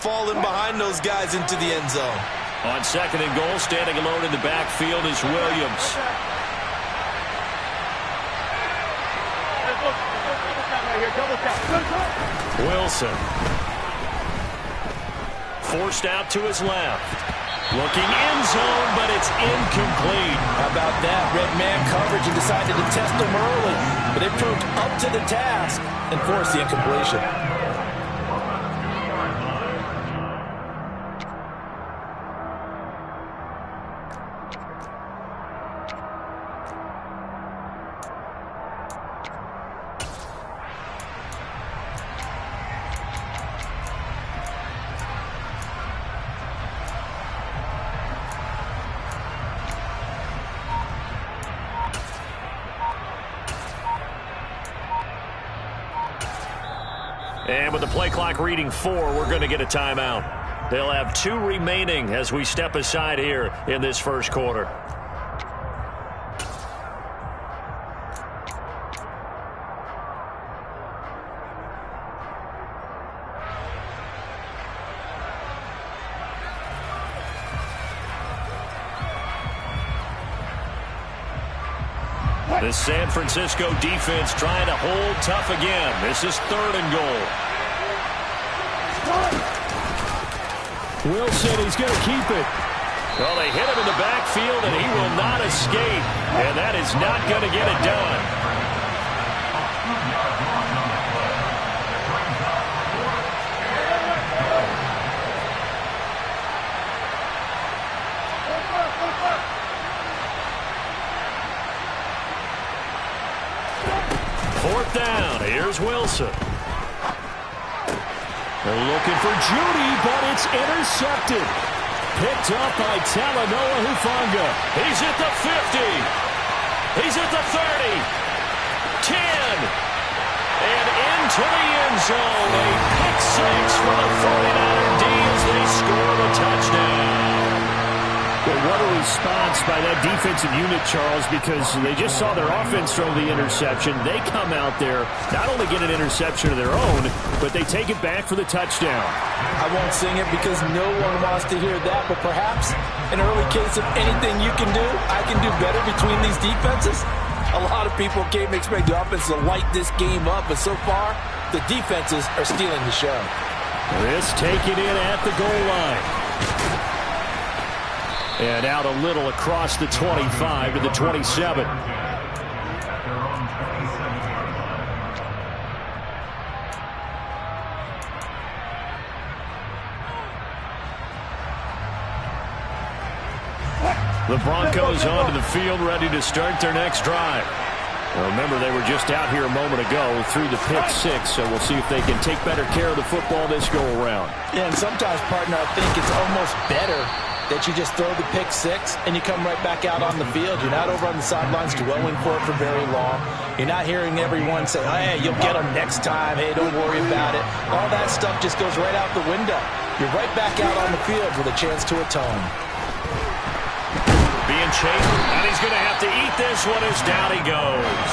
fall in behind those guys into the end zone. On 2nd and goal, standing alone in the backfield is Williams. Wilson. Forced out to his left. Looking end zone, but it's incomplete. How about that? Red man coverage and decided to test them early. But it proved up to the task and forced the incompletion. And with the play clock reading 4, we're going to get a timeout. They'll have 2 remaining as we step aside here in this first quarter. The San Francisco defense trying to hold tough again. This is 3rd and goal. Wilson, he's going to keep it. Well, they hit him in the backfield, and he will not escape. And that is not going to get it done. Fourth down. Here's Wilson. They're looking for Judy, but it's intercepted. Picked up by Talanoa Hufanga. He's at the 50. He's at the 30. 10. And into the end zone. A pick 6 for the 49er D as they score the touchdown. Well, what a response by that defensive unit, Charles, because they just saw their offense throw the interception. They come out there, not only get an interception of their own, but they take it back for the touchdown. I won't sing it because no one wants to hear that, but perhaps an early case of anything you can do, I can do better between these defenses. A lot of people came to expect the offense to light this game up, but so far, the defenses are stealing the show. This taken in at the goal line. And out a little across the 25 to the 27. The Broncos onto the field, ready to start their next drive. Well, remember, they were just out here a moment ago through the pick 6, so we'll see if they can take better care of the football this go-around. Yeah, and sometimes, partner, I think it's almost better that you just throw the pick 6 and you come right back out on the field. You're not over on the sidelines dwelling for it for very long. You're not hearing everyone say, oh, hey, you'll get them next time. Hey, don't worry about it. All that stuff just goes right out the window. You're right back out on the field with a chance to atone. Being chased, and he's going to have to eat this one as down he goes.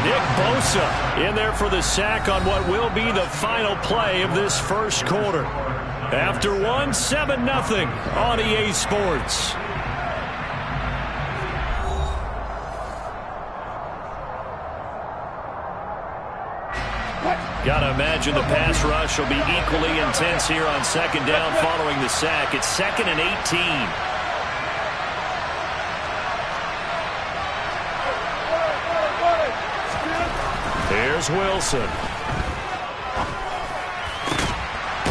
Nick Bosa in there for the sack on what will be the final play of this first quarter. After 1, 7-0 on EA Sports. Gotta imagine the pass rush will be equally intense here on 2nd down following the sack. It's 2nd and 18. Here's Wilson.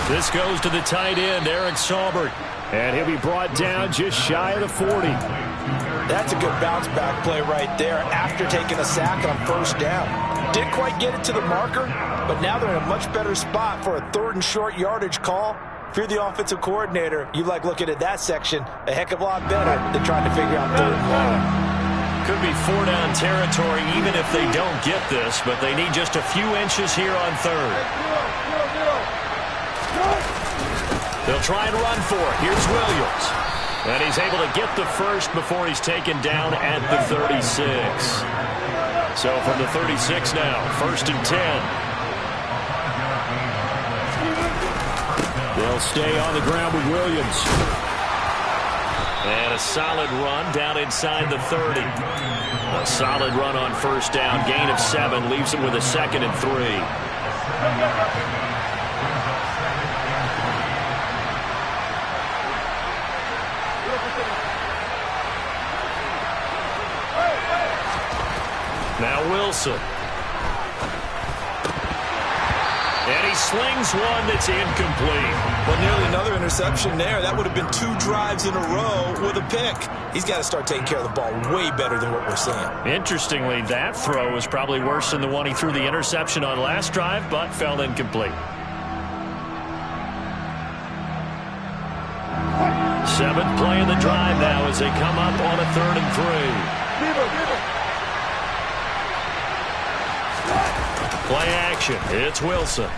This goes to the tight end, Eric Saubert. And he'll be brought down just shy of the 40. That's a good bounce-back play right there after taking a sack on 1st down. Didn't quite get it to the marker, but now they're in a much better spot for a 3rd and short yardage call. If you're the offensive coordinator, you like looking at that section a heck of a lot better than trying to figure out 3rd and long. Could be 4-down territory even if they don't get this, but they need just a few inches here on 3rd. They'll try and run for it. Here's Williams. And he's able to get the first before he's taken down at the 36. So from the 36 now, 1st and 10. They'll stay on the ground with Williams. And a solid run down inside the 30. A solid run on first down. Gain of 7 leaves him with a 2nd and 3. Now Wilson. And he slings one that's incomplete. Well, nearly another interception there. That would have been 2 drives in a row with a pick. He's got to start taking care of the ball way better than what we're seeing. Interestingly, that throw was probably worse than the one he threw the interception on last drive, but fell incomplete. 7th play of the drive now as they come up on a 3rd and 3. Play action. It's Wilson.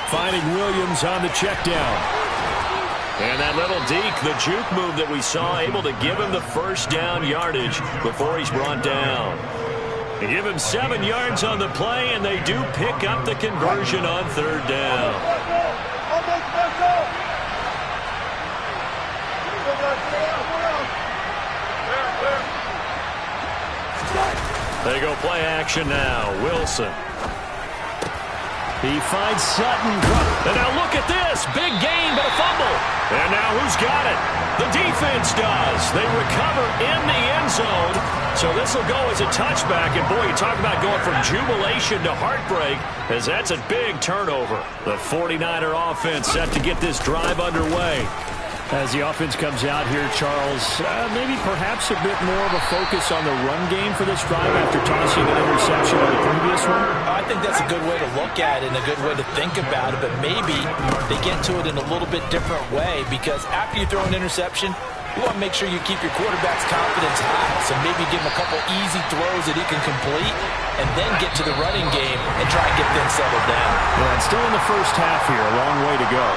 Finding Williams on the check down. And that little deke, the juke move that we saw, able to give him the first down yardage before he's brought down. They give him 7 yards on the play, and they do pick up the conversion on 3rd down. They go play action now. Wilson. He finds Sutton. And now look at this. Big gain, but a fumble. And now who's got it? The defense does. They recover in the end zone. So this will go as a touchback. And, boy, you talk about going from jubilation to heartbreak, as that's a big turnover. The 49er offense set to get this drive underway. As the offense comes out here, Charles, maybe perhaps a bit more of a focus on the run game for this drive after tossing an interception on the previous one? I think that's a good way to look at it and a good way to think about it, but maybe they get to it in a little bit different way, because after you throw an interception, you want to make sure you keep your quarterback's confidence high. So maybe give him a couple easy throws that he can complete and then get to the running game and try and get things settled down. Yeah, and still in the first half here, a long way to go.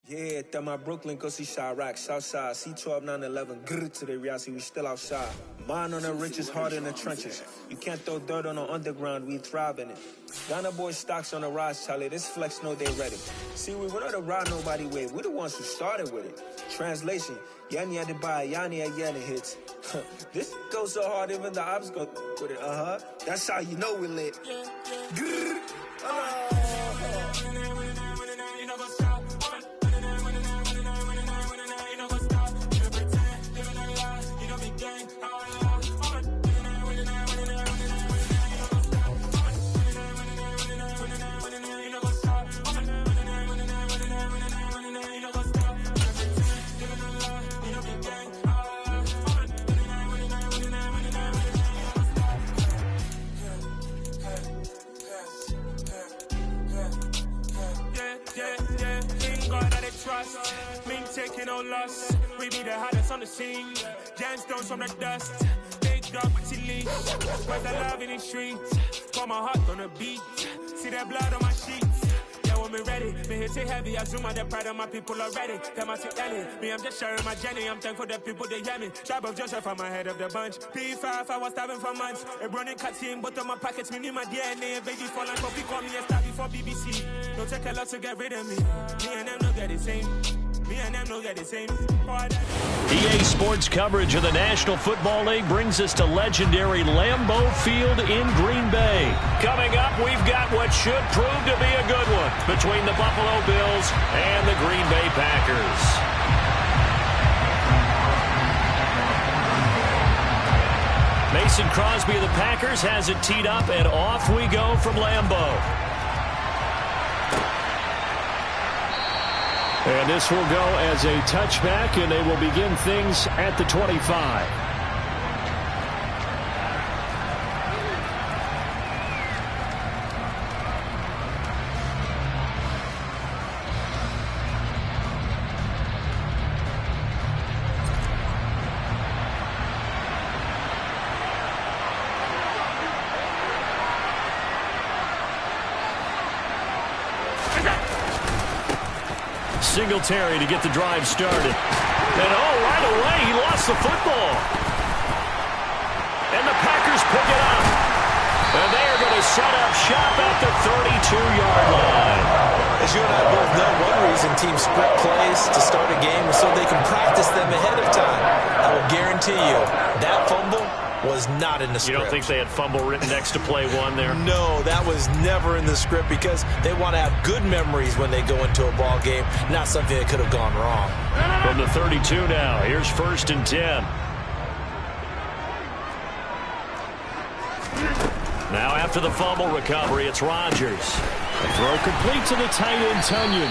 Yeah, that my Brooklyn, go see Chirac, Southside, C12, 911, grrr to the reality, we still outside. Mine on the richest, heart in the trenches. You can't throw dirt on the underground, we thrive in it. Ghana boys stocks on the rise, Charlie, this flex know they ready. See, we went on the ride nobody with, we the ones who started with it. Translation, Yanni had to buy, Yanni at Yanni hits. This goes so hard, even the ops go with it, That's how you know we lit. Grrr, taking no loss. We be the hottest on the scene. Gemstones from the dust. Big dog with leash. Where's the love in the streets? Pour my heart on the beat. See that blood on my sheets. Yeah, when we ready, me hit it heavy. I zoom out the pride of my people already. Them I see Ellie. Me, I'm just sharing my journey. I'm thankful that people they hear me. Tribe of Joseph, I'm ahead of the bunch. P5, I was starving for months. A running cuts in, but on my pockets, me need my DNA. Baby, fall like coffee, call me a star before BBC. Don't take a lot to get rid of me. Me and them don't get the same. EA Sports coverage of the National Football League brings us to legendary Lambeau Field in Green Bay. Coming up, we've got what should prove to be a good one between the Buffalo Bills and the Green Bay Packers. Mason Crosby of the Packers has it teed up, and off we go from Lambeau. And this will go as a touchback, and they will begin things at the 25. Singletary to get the drive started. And right away, he gets the football. And the Packers pick it up. And they are going to set up shop at the 32-yard line. As you and I both know, one reason teams sprint plays to start a game is so they can practice them ahead of time. I will guarantee you that fumble was not in the script. You don't think they had fumble written next to play one there? No, that was never in the script because they want to have good memories when they go into a ball game, not something that could have gone wrong. From the 32 now, here's 1st and 10. Now after the fumble recovery, it's Rodgers. The throw complete to the tight end, Tunyon.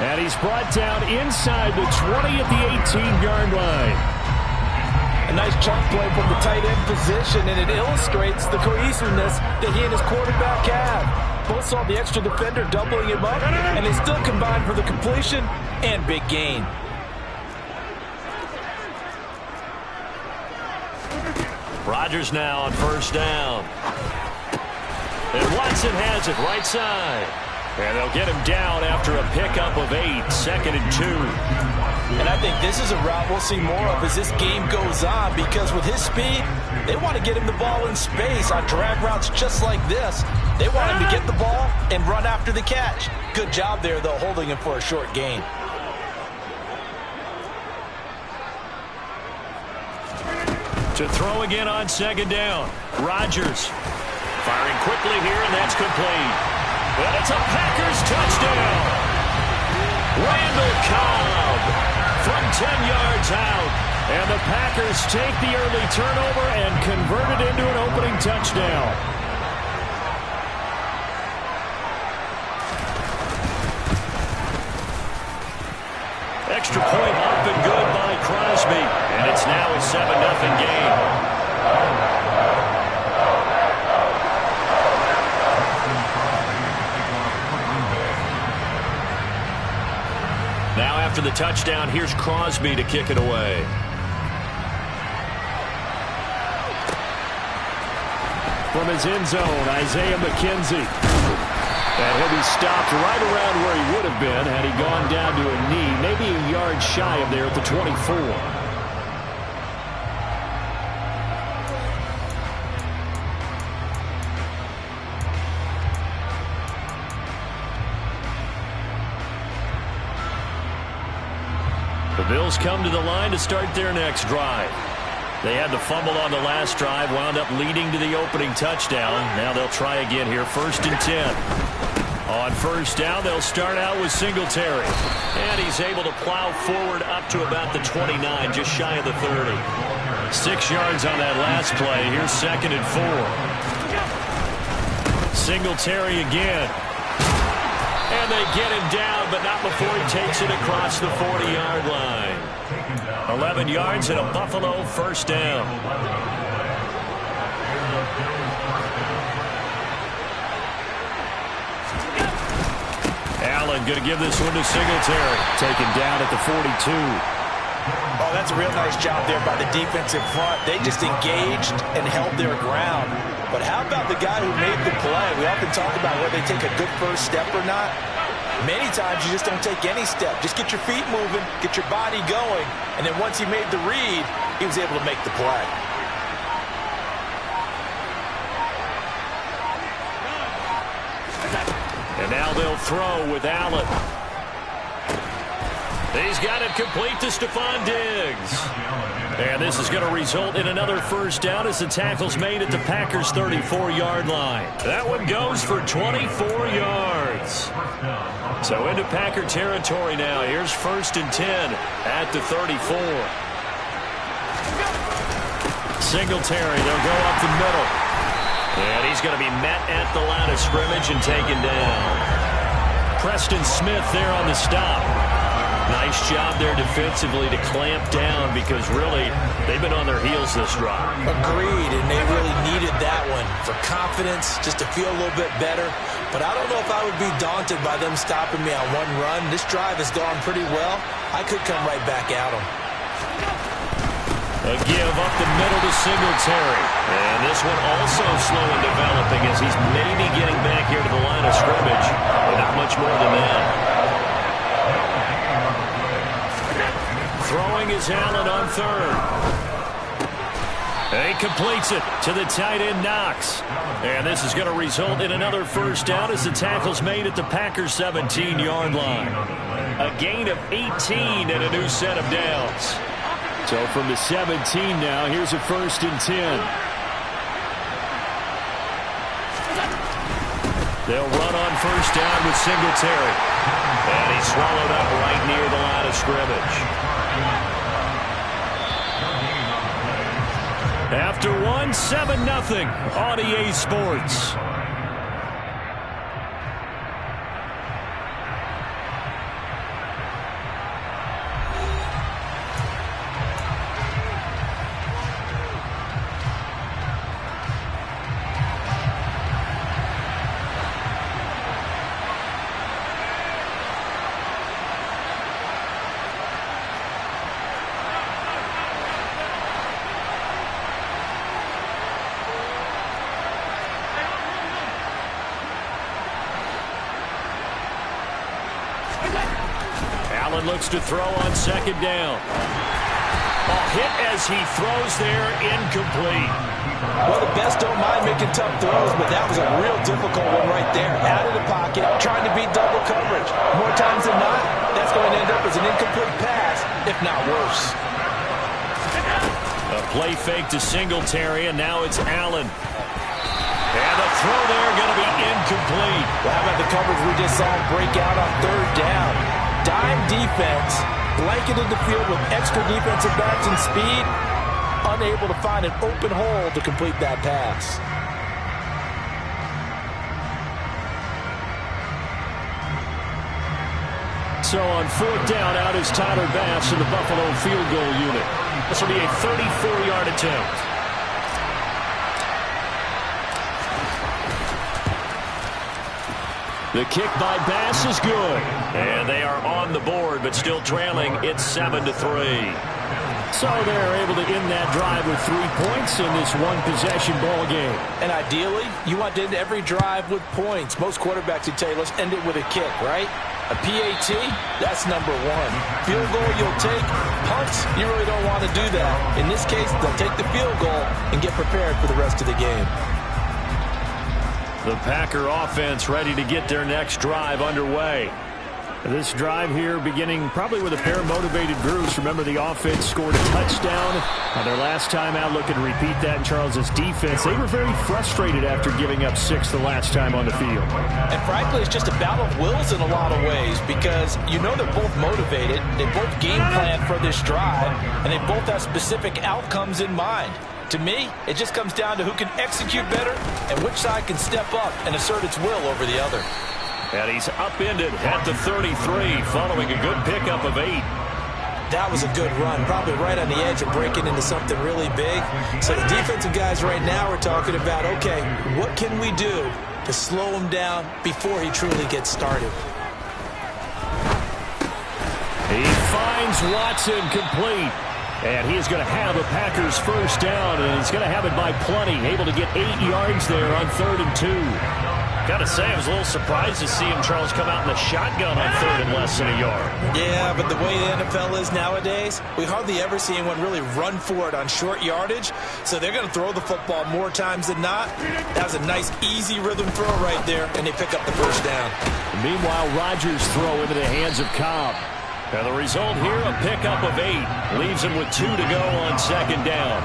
And he's brought down inside the 20 at the 18-yard line. A nice chunk play from the tight end position, and it illustrates the cohesiveness that he and his quarterback have. Both saw the extra defender doubling him up, and they still combined for the completion and big gain. Rodgers now on 1st down. And Watson has it right side. And they'll get him down after a pickup of 8, 2nd and 2. And I think this is a route we'll see more of as this game goes on because with his speed, they want to get him the ball in space on drag routes just like this. They want him to get the ball and run after the catch. Good job there, though, holding him for a short gain. To throw again on 2nd down. Rodgers firing quickly here, and that's complete. And it's a Packers touchdown. Randall Cobb from 10 yards out. And the Packers take the early turnover and convert it into an opening touchdown. Extra point up and good by Crosby. And it's now a 7-0 game. Now after the touchdown, here's Crosby to kick it away. From his end zone, Isaiah McKenzie. And he'll be stopped right around where he would have been had he gone down to a knee, maybe a yard shy of there at the 24. The Bills come to the line to start their next drive. They had the fumble on the last drive, wound up leading to the opening touchdown. Now they'll try again here, 1st and 10. On 1st down, they'll start out with Singletary. And he's able to plow forward up to about the 29, just shy of the 30. 6 yards on that last play. Here's 2nd and 4. Singletary again. And they get him down, but not before he takes it across the 40-yard line. 11 yards and a Buffalo 1st down. Allen going to give this one to Singletary. Taken down at the 42. Oh, that's a real nice job there by the defensive front. They just engaged and held their ground. But how about the guy who made the play? We often talk about whether they take a good first step or not. Many times you just don't take any step. Just get your feet moving, get your body going, and then once he made the read, he was able to make the play. And now they'll throw with Allen. He's got it complete to Stephon Diggs. And this is going to result in another 1st down as the tackle's made at the Packers' 34-yard line. That one goes for 24 yards. So into Packer territory now. Here's 1st and 10 at the 34. Singletary, they'll go up the middle. And he's going to be met at the line of scrimmage and taken down. Preston Smith there on the stop. Nice job there defensively to clamp down because really they've been on their heels this drive. Agreed, and they really needed that one for confidence, just to feel a little bit better. But I don't know if I would be daunted by them stopping me on one run. This drive has gone pretty well. I could come right back at them. A give up the middle to Singletary. And this one also slow in developing as he's maybe getting back here to the line of scrimmage, but not much more than that. Throwing is Allen on third. He completes it to the tight end, Knox. And this is going to result in another first down as the tackle's made at the Packers' 17-yard line. A gain of 18 and a new set of downs. So from the 17 now, here's a 1st and 10. They'll run on first down with Singletary. And he's swallowed up right near the line of scrimmage. After one, 7-0 on EA Sports. Allen looks to throw on second down. Ball hit as he throws there, incomplete. Well, the best don't mind making tough throws, but that was a real difficult one right there. Out of the pocket, trying to beat double coverage. More times than not, that's going to end up as an incomplete pass, if not worse. A play fake to Singletary, and now it's Allen. And the throw there going to be incomplete. Well, how about the coverage we just saw break out on third down? Dime defense, blanketed the field with extra defensive backs and speed, unable to find an open hole to complete that pass. So on 4th down, out is Tyler Bass in the Buffalo field goal unit. This will be a 34-yard attempt. The kick by Bass is good. And they are on the board, but still trailing. It's 7-3. So they're able to end that drive with 3 points in this one-possession ball game. And ideally, you want to end every drive with points. Most quarterbacks would tell you, let's end it with a kick, right? A PAT, that's number one. Field goal you'll take. Punts, you really don't want to do that. In this case, they'll take the field goal and get prepared for the rest of the game. The Packer offense ready to get their next drive underway. This drive here beginning probably with a pair of motivated groups. Remember, the offense scored a touchdown on their last time out. Looking to repeat that in Charles's defense. They were very frustrated after giving up 6 the last time on the field. And frankly, it's just a battle of wills in a lot of ways because you know they're both motivated. They both game plan for this drive, and they both have specific outcomes in mind. To me, it just comes down to who can execute better and which side can step up and assert its will over the other. And he's upended at the 33 following a good pickup of 8. That was a good run, probably right on the edge of breaking into something really big. So the defensive guys right now are talking about, okay, what can we do to slow him down before he truly gets started? He finds Watson complete. And he is going to have a Packers first down, and he's going to have it by plenty. Able to get 8 yards there on 3rd and 2. Got to say, I was a little surprised to see him, Charles, come out in the shotgun on 3rd and less than a yard. Yeah, but the way the NFL is nowadays, we hardly ever see anyone really run for it on short yardage. So they're going to throw the football more times than not. That was a nice, easy rhythm throw right there, and they pick up the first down. Meanwhile, Rodgers' throw into the hands of Cobb. And the result here, a pickup of 8. Leaves him with 2 to go on second down.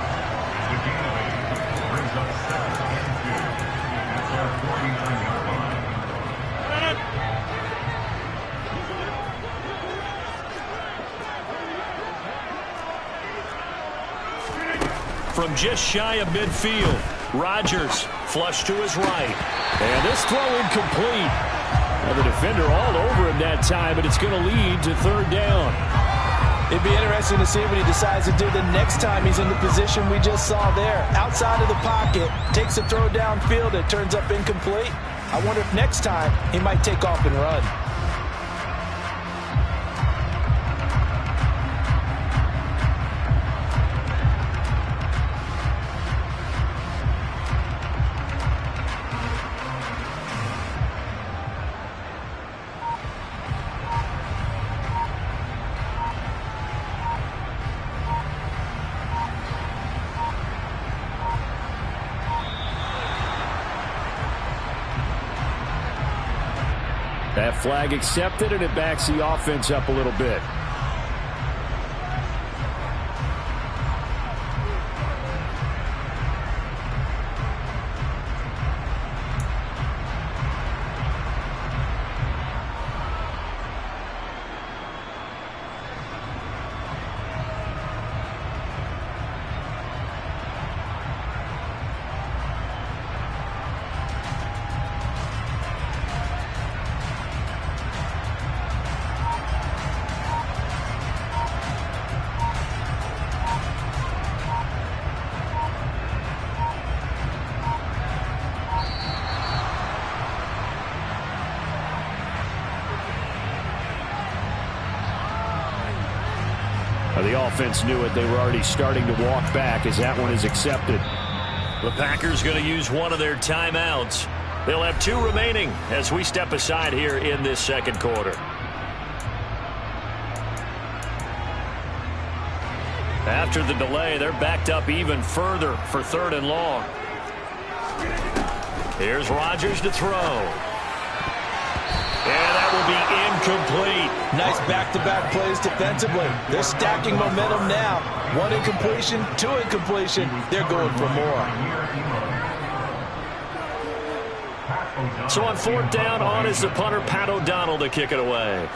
From just shy of midfield, Rodgers flush to his right. And this throw incomplete. Well, the defender all over him that time, but it's going to lead to 3rd down. It'd be interesting to see what he decides to do the next time he's in the position we just saw there. Outside of the pocket, takes a throw downfield, it turns up incomplete. I wonder if next time he might take off and run. That flag accepted, and it backs the offense up a little bit. The offense knew it. They were already starting to walk back as that one is accepted. The Packers going to use one of their timeouts. They'll have 2 remaining as we step aside here in this second quarter. After the delay, they're backed up even further for 3rd and long. Here's Rodgers to throw. And that will be incomplete. Nice back-to-back plays defensively. They're stacking momentum now. 1 incompletion, 2 incompletion. They're going for more. So on 4th down, on is the punter, Pat O'Donnell, to kick it away.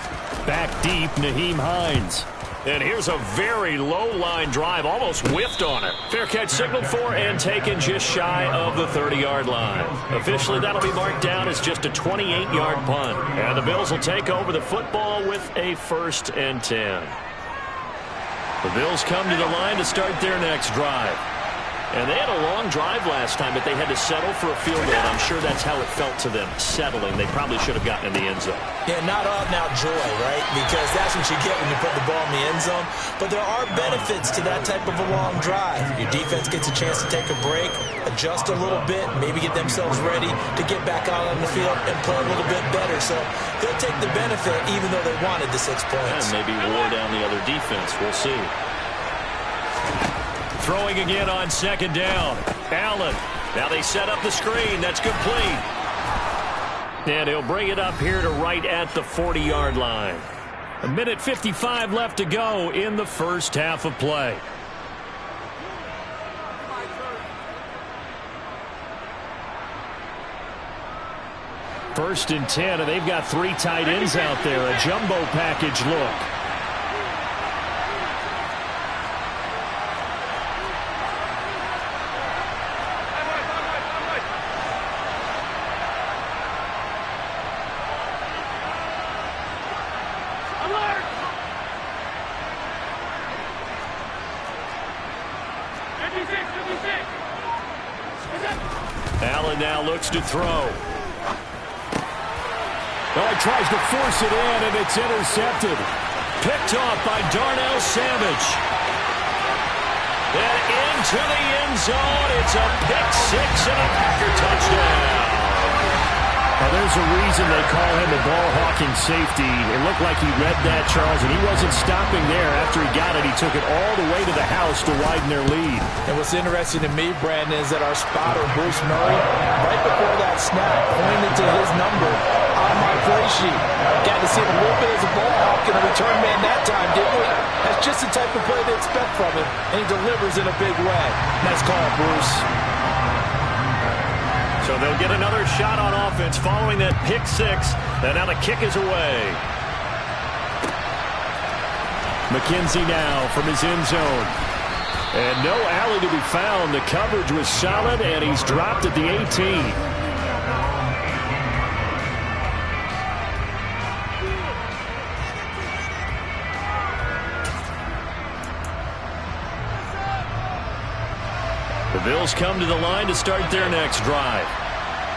Back deep, Nyheim Hines. And here's a very low-line drive, almost whiffed on it. Fair catch signaled for and taken just shy of the 30-yard line. Officially, that'll be marked down as just a 28-yard punt. And the Bills will take over the football with a 1st and 10. The Bills come to the line to start their next drive. And they had a long drive last time, but they had to settle for a field goal. I'm sure that's how it felt to them, settling. They probably should have gotten in the end zone. Yeah, not out-and-out joy, right? Because that's what you get when you put the ball in the end zone. But there are benefits to that type of a long drive. Your defense gets a chance to take a break, adjust a little bit, maybe get themselves ready to get back out on the field and play a little bit better. So they'll take the benefit even though they wanted the 6 points. And maybe wore down the other defense. We'll see. Throwing again on 2nd down. Allen. Now they set up the screen. That's complete. And he'll bring it up here to right at the 40-yard line. 1:55 left to go in the first half of play. First and 10, and they've got 3 tight ends out there. A jumbo package look. Allen now looks to throw. Oh, he tries to force it in, and it's intercepted. Picked off by Darnell Savage. And into the end zone. It's a pick 6 and a Packer touchdown. Now, there's a reason they call him a ball-hawking safety. It looked like he read that, Charles, and he wasn't stopping there. After he got it, he took it all the way to the house to widen their lead. And what's interesting to me, Brandon, is that our spotter, Bruce Murray, right before that snap, pointed to his number on my play sheet. Got to see him a little bit as a ball hawk and a return man that time, didn't we? That's just the type of play they expect from him, and he delivers in a big way. Nice call, Bruce. So they'll get another shot on offense following that pick 6. And now the kick is away. McKenzie now from his end zone. And no alley to be found. The coverage was solid, and he's dropped at the 18. The Bills come to the line to start their next drive.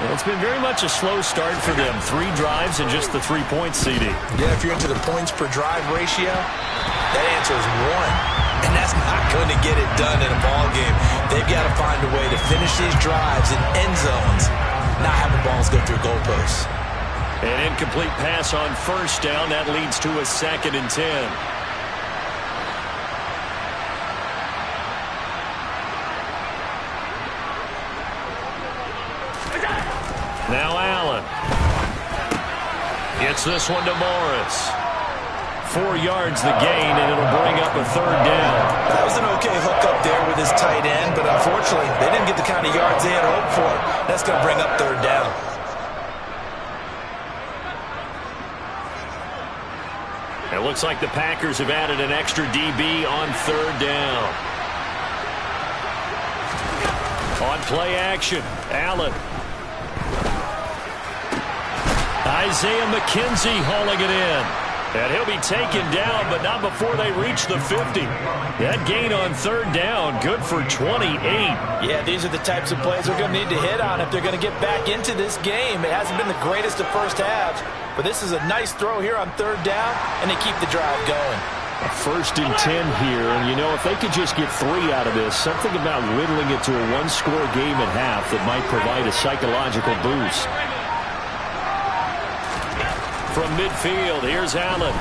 And it's been very much a slow start for them. 3 drives and just the 3-point CD. Yeah, if you're into the points per drive ratio, that answer is 1. And that's not going to get it done in a ball game. They've got to find a way to finish these drives in end zones, not having balls go through goalposts. An incomplete pass on 1st down. That leads to a 2nd and 10. Now Allen. Gets this one to Morris. 4 yards the gain, and it'll bring up a 3rd down. That was an okay hookup there with his tight end, but unfortunately, they didn't get the kind of yards they had hoped for. That's going to bring up 3rd down. It looks like the Packers have added an extra DB on 3rd down. On play action, Allen. Isaiah McKenzie hauling it in. And he'll be taken down, but not before they reach the 50. That gain on 3rd down, good for 28. Yeah, these are the types of plays they're going to need to hit on if they're going to get back into this game. It hasn't been the greatest of first halves, but this is a nice throw here on 3rd down, and they keep the drive going. A 1st and 10 here, and you know, if they could just get 3 out of this, something about whittling it to a 1-score game at half that might provide a psychological boost. From midfield, here's Allen.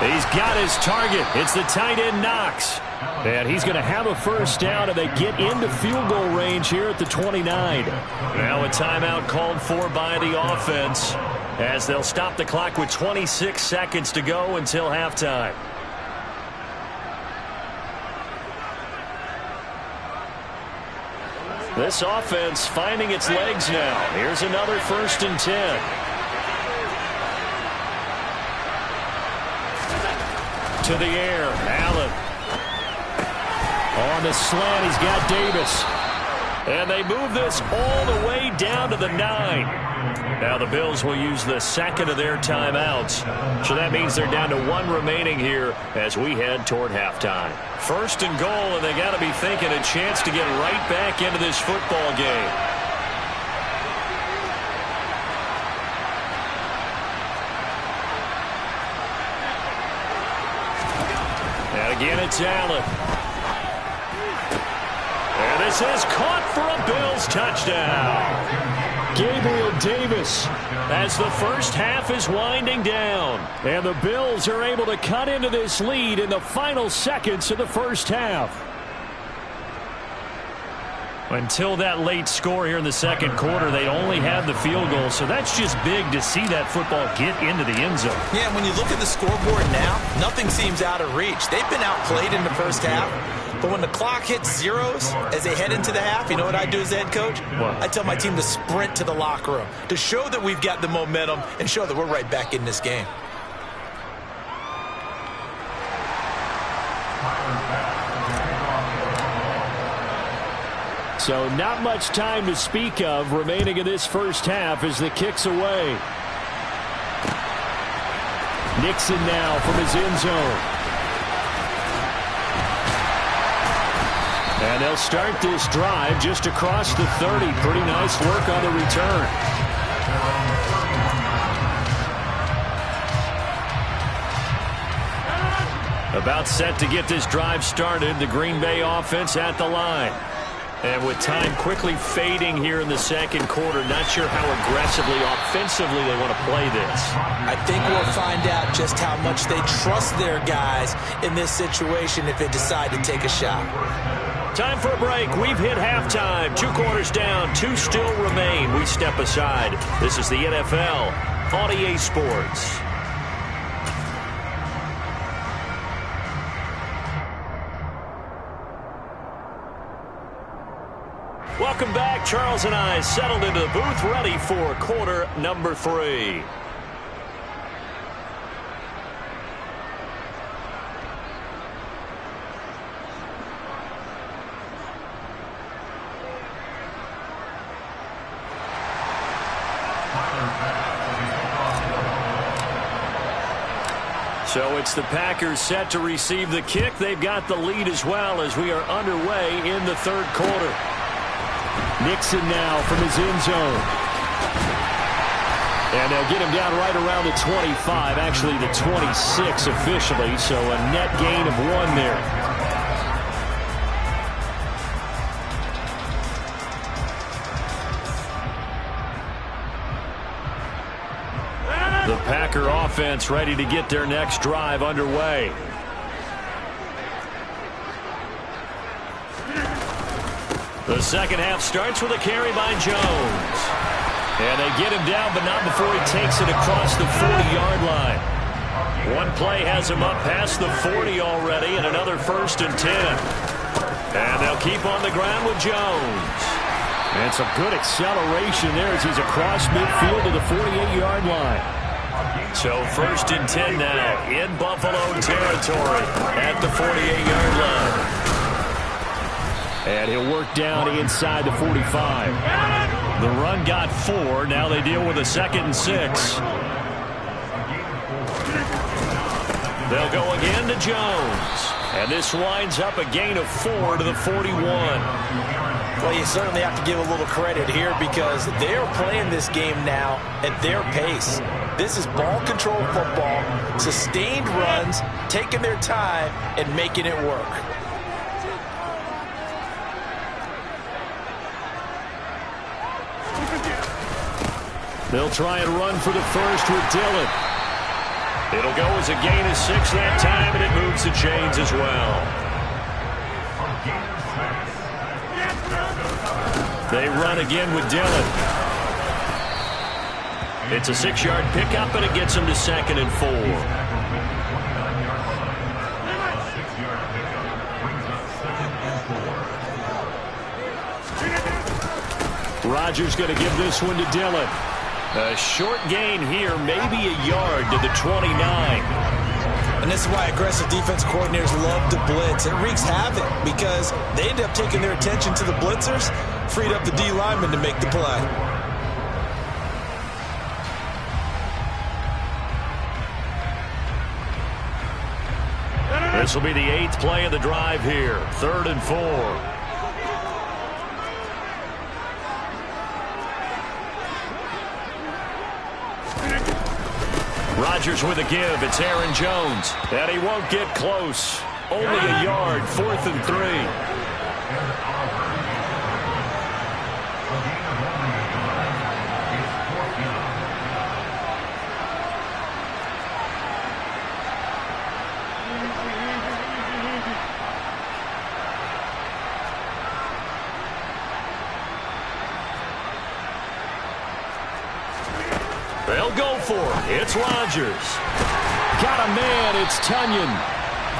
He's got his target. It's the tight end Knox. And he's going to have a 1st down, and they get into field goal range here at the 29. Now a timeout called for by the offense as they'll stop the clock with 26 seconds to go until halftime. This offense finding its legs now. Here's another 1st and 10. To the air, Allen. On the slant, he's got Davis. And they move this all the way down to the 9. Now the Bills will use the 2nd of their timeouts. So that means they're down to 1 remaining here as we head toward halftime. 1st and goal, and they got to be thinking a chance to get right back into this football game. And again, it's Allen. And this is caught for a Bills touchdown. Gabriel Davis as the first half is winding down. And the Bills are able to cut into this lead in the final seconds of the first half. Until that late score here in the 2nd quarter, they only had the field goal. So that's just big to see that football get into the end zone. Yeah, when you look at the scoreboard now, nothing seems out of reach. They've been outplayed in the first half. But when the clock hits zeros as they head into the half, you know what I do as head coach? What? I tell my team to sprint to the locker room to show that we've got the momentum and show that we're right back in this game. So not much time to speak of remaining in this first half as the kick's away. Nixon now from his end zone. And they'll start this drive just across the 30. Pretty nice work on the return. About set to get this drive started. The Green Bay offense at the line. And with time quickly fading here in the 2nd quarter, not sure how aggressively, offensively they want to play this. I think we'll find out just how much they trust their guys in this situation if they decide to take a shot. Time for a break. We've hit halftime. 2 quarters down, 2 still remain. We step aside. This is the NFL on EA Sports. Welcome back. Charles and I settled into the booth, ready for quarter number 3. So it's the Packers set to receive the kick. They've got the lead as well as we are underway in the 3rd quarter. Nixon now from his end zone. And they'll get him down right around the 25, actually the 26 officially, so a net gain of 1 there. The Packer offense ready to get their next drive underway. The 2nd half starts with a carry by Jones. And they get him down, but not before he takes it across the 40-yard line. One play has him up past the 40 already, and another 1st and 10. And they'll keep on the ground with Jones. And some good acceleration there as he's across midfield to the 48-yard line. So 1st and 10 now in Buffalo territory at the 48-yard line. And he'll work down inside the 45. The run got 4. Now they deal with a 2nd and 6. They'll go again to Jones. And this winds up a gain of 4 to the 41. Well, you certainly have to give a little credit here because they're playing this game now at their pace. This is ball control football, sustained runs, taking their time and making it work. They'll try and run for the first with Dillon. It'll go as a gain of 6 that time, and it moves the chains as well. They run again with Dillon. It's a 6-yard pickup, and it gets them to 2nd and 4. Rodgers going to give this one to Dillon. A short gain here, maybe a yard to the 29. And this is why aggressive defense coordinators love to blitz. It wreaks havoc because they end up taking their attention to the blitzers, freed up the D lineman to make the play. This will be the 8th play of the drive here. 3rd and 4. Rodgers with a give. It's Aaron Jones. And he won't get close. Only a yard. 4th and 3. They'll go for it. It's Rodgers. Got a man. It's Tunyon.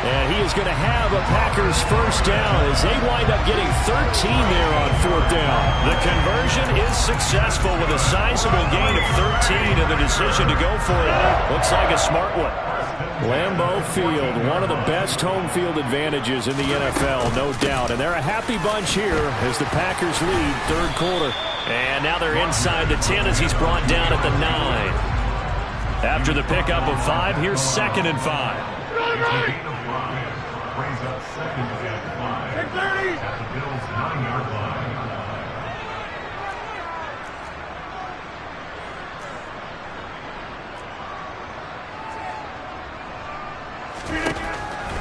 And he is going to have a Packers first down as they wind up getting 13 there on 4th down. The conversion is successful with a sizable gain of 13 and the decision to go for it. Looks like a smart one. Lambeau Field, one of the best home field advantages in the NFL, no doubt. And they're a happy bunch here as the Packers lead 3rd quarter. And now they're inside the 10 as he's brought down at the 9. After the pickup of 5, here's 2nd and 5. Brings up 2nd and 5 at the Bills' 9-yard line.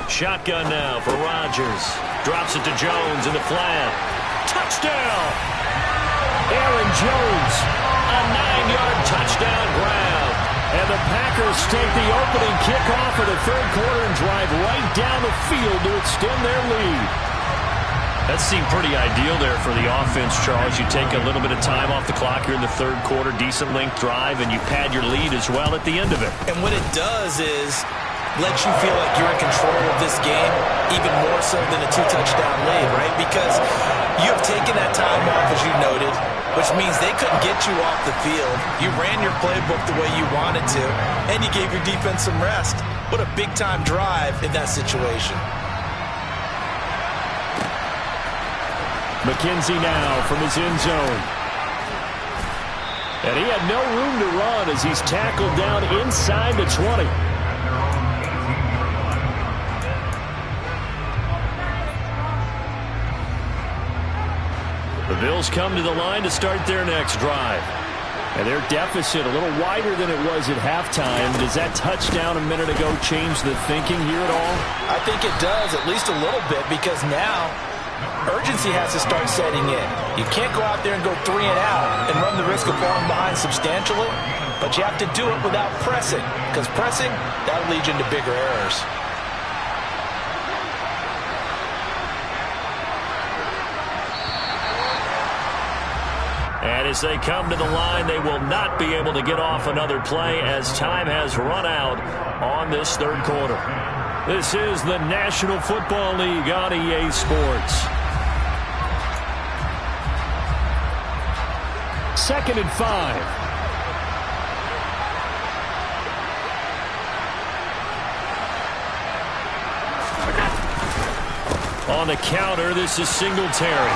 Shotgun now for Rodgers. Drops it to Jones in the flat. Touchdown! Aaron Jones. A 9-yard touchdown grab. And the Packers take the opening kickoff of the 3rd quarter and drive right down the field to extend their lead. That seemed pretty ideal there for the offense, Charles. You take a little bit of time off the clock here in the 3rd quarter, decent length drive, and you pad your lead as well at the end of it. And what it does is let you feel like you're in control of this game, even more so than a 2-touchdown lead, right? Because you have taken that time off, as you noted, which means they couldn't get you off the field. You ran your playbook the way you wanted to, and you gave your defense some rest. What a big-time drive in that situation. McKenzie now from his end zone. And he had no room to run as he's tackled down inside the 20. The Bills come to the line to start their next drive. And their deficit a little wider than it was at halftime. Does that touchdown a minute ago change the thinking here at all? I think it does, at least a little bit, because now urgency has to start setting in. You can't go out there and go 3 and out and run the risk of falling behind substantially, but you have to do it without pressing, because pressing, that'll lead you into bigger errors. And As they come to the line, they will not be able to get off another play as time has run out on this third quarter. This is the National Football League on EA Sports. 2nd and 5. On the counter, this is Singletary.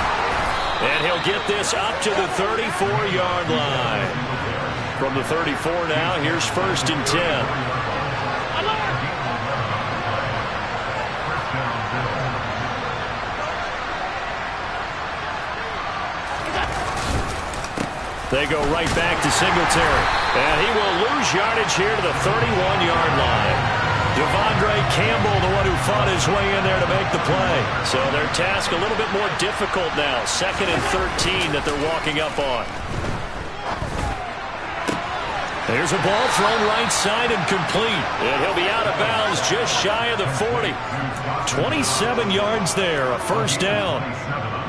And he'll get this up to the 34-yard line. From the 34 now, here's 1st and 10. They go right back to Singletary. And he will lose yardage here to the 31-yard line. Devondre Campbell, the one who fought his way in there to make the play. So their task a little bit more difficult now. 2nd and 13 that they're walking up on. There's a ball thrown right side and complete. And he'll be out of bounds just shy of the 40. 27 yards there, a 1st down.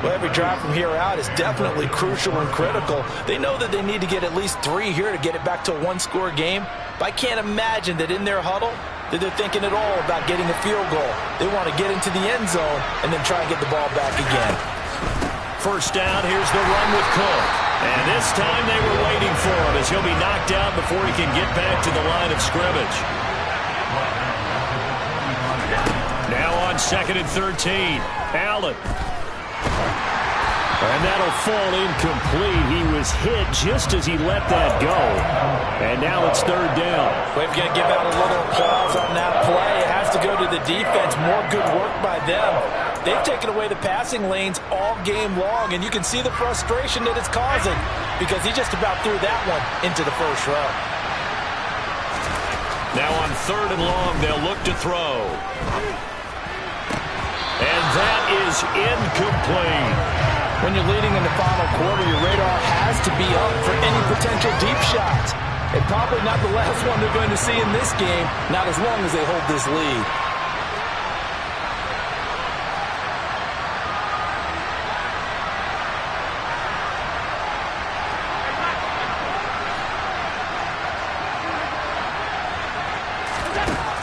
Well, every drive from here out is definitely crucial and critical. They know that they need to get at least 3 here to get it back to a one-score game. But I can't imagine that in their huddle that they're thinking at all about getting a field goal. They want to get into the end zone and then try and get the ball back again. 1st down, here's the run with Cook. And this time they were waiting for him as he'll be knocked out before he can get back to the line of scrimmage. Now on 2nd and 13, Allen. And that'll fall incomplete. He was hit just as he let that go. And now it's 3rd down. We've got to give out a little applause on that play. It has to go to the defense. More good work by them. They've taken away the passing lanes all game long, and you can see the frustration that it's causing because he just about threw that one into the 1st row. Now on 3rd and long, they'll look to throw. And that is incomplete. When you're leading in the final quarter, your radar has to be up for any potential deep shots. And probably not the last one they're going to see in this game, not as long as they hold this lead.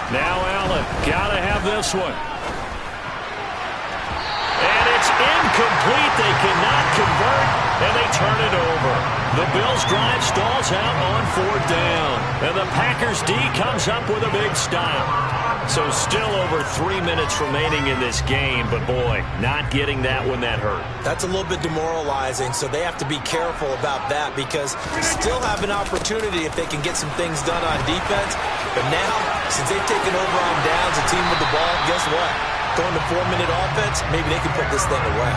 Now Allen, gotta have this one. Incomplete. They cannot convert, and they turn it over. The Bills' drive stalls out on 4th down, and the Packers' D comes up with a big stop. So still over 3 minutes remaining in this game, but boy, not getting that one that hurt. That's a little bit demoralizing, so they have to be careful about that because still have an opportunity if they can get some things done on defense. But now, since they've taken over on downs, a team with the ball, guess what? Going to 4-minute offense, maybe they can put this thing away.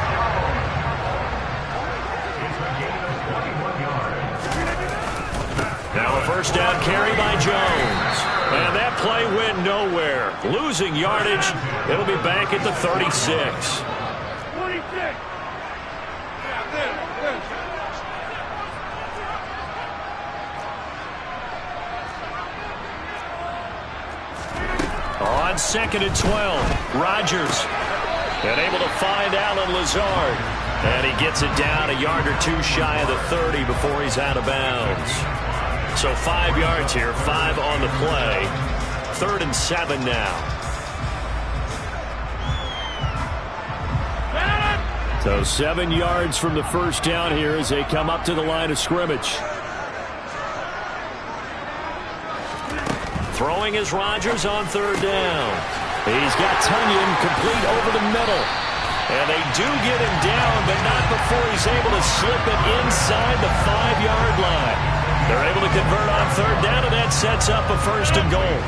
Now a 1st down carry by Jones. And that play went nowhere. Losing yardage. It'll be back at the 36. 26. On 2nd and 12, Rodgers. And able to find Alan Lazard. And he gets it down a yard or 2 shy of the 30 before he's out of bounds. So 5 yards here, 5 on the play. 3rd and 7 now. So 7 yards from the 1st down here as they come up to the line of scrimmage. Throwing is Rodgers on 3rd down. He's got Tunyon complete over the middle. And they do get him down, but not before he's able to slip it inside the 5-yard line. They're able to convert on 3rd down, and that sets up a 1st and goal.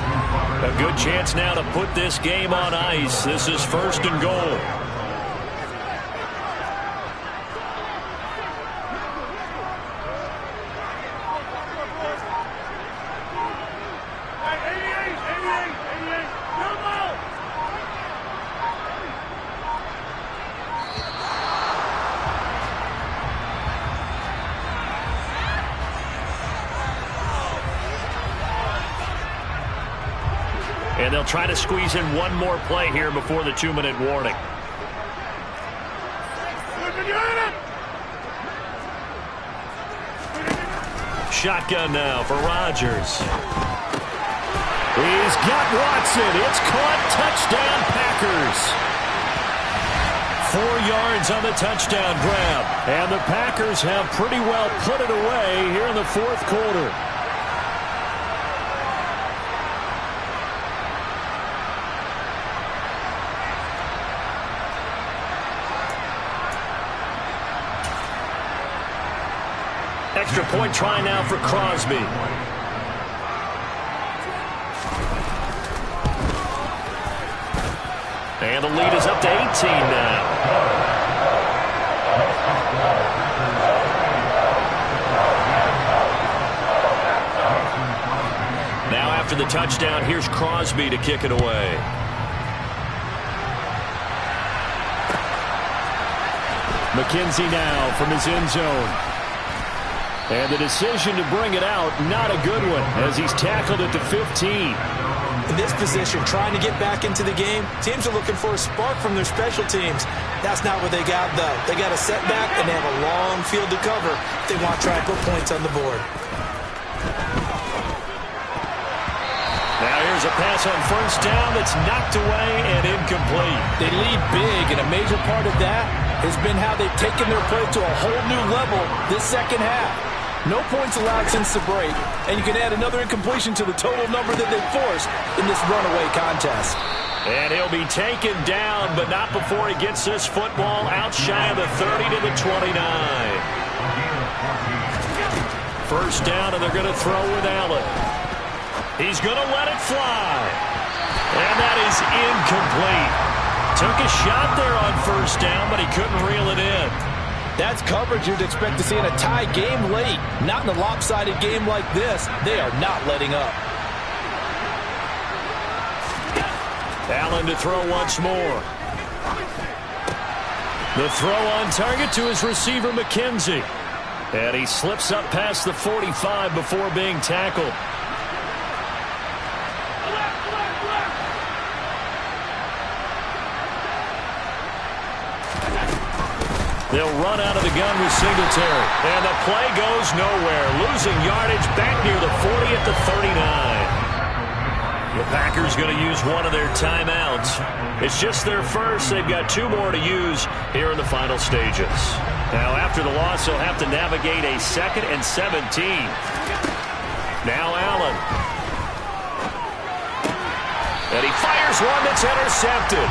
A good chance now to put this game on ice. This is 1st and goal. And they'll try to squeeze in one more play here before the 2-minute warning. Shotgun now for Rodgers. He's got Watson. It's caught. Touchdown, Packers. 4 yards on the touchdown grab. And the Packers have pretty well put it away here in the fourth quarter. Extra point try now for Crosby. And the lead is up to 18 now. Now after the touchdown, here's Crosby to kick it away. McKenzie now from his end zone. And the decision to bring it out, not a good one, as he's tackled at the 15. In this position, trying to get back into the game, teams are looking for a spark from their special teams. That's not what they got, though. They got a setback, and they have a long field to cover if they want to try and put points on the board. Now here's a pass on first down that's knocked away and incomplete. They lead big, and a major part of that has been how they've taken their play to a whole new level this second half. No points allowed since the break, and you can add another incompletion to the total number that they forced in this runaway contest. And he'll be taken down, but not before he gets this football out shy of the 30 to the 29. First down, and they're going to throw with Allen. He's going to let it fly. And that is incomplete. Took a shot there on first down, but he couldn't reel it in. That's coverage you'd expect to see in a tie game late. Not in a lopsided game like this. They are not letting up. Allen to throw once more. The throw on target to his receiver, McKenzie. And he slips up past the 45 before being tackled. They'll run out of the gun with Singletary. And the play goes nowhere. Losing yardage back near the 40 at the 39. The Packers going to use one of their timeouts. It's just their first. They've got 2 more to use here in the final stages. Now after the loss, they'll have to navigate a 2nd and 17. Now Allen. And he fires one that's intercepted.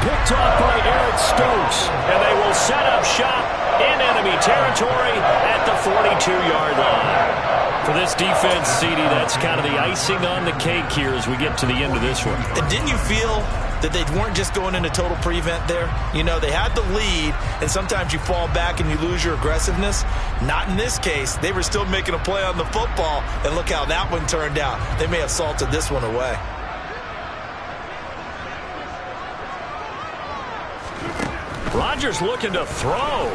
Picked off by Eric Stokes, and they will set up shop in enemy territory at the 42-yard line. For this defense, CD, that's kind of the icing on the cake here as we get to the end of this one. And didn't you feel that they weren't just going into total prevent there? You know, they had the lead, and sometimes you fall back and you lose your aggressiveness. Not in this case. They were still making a play on the football, and look how that one turned out. They may have salted this one away. Rodgers looking to throw.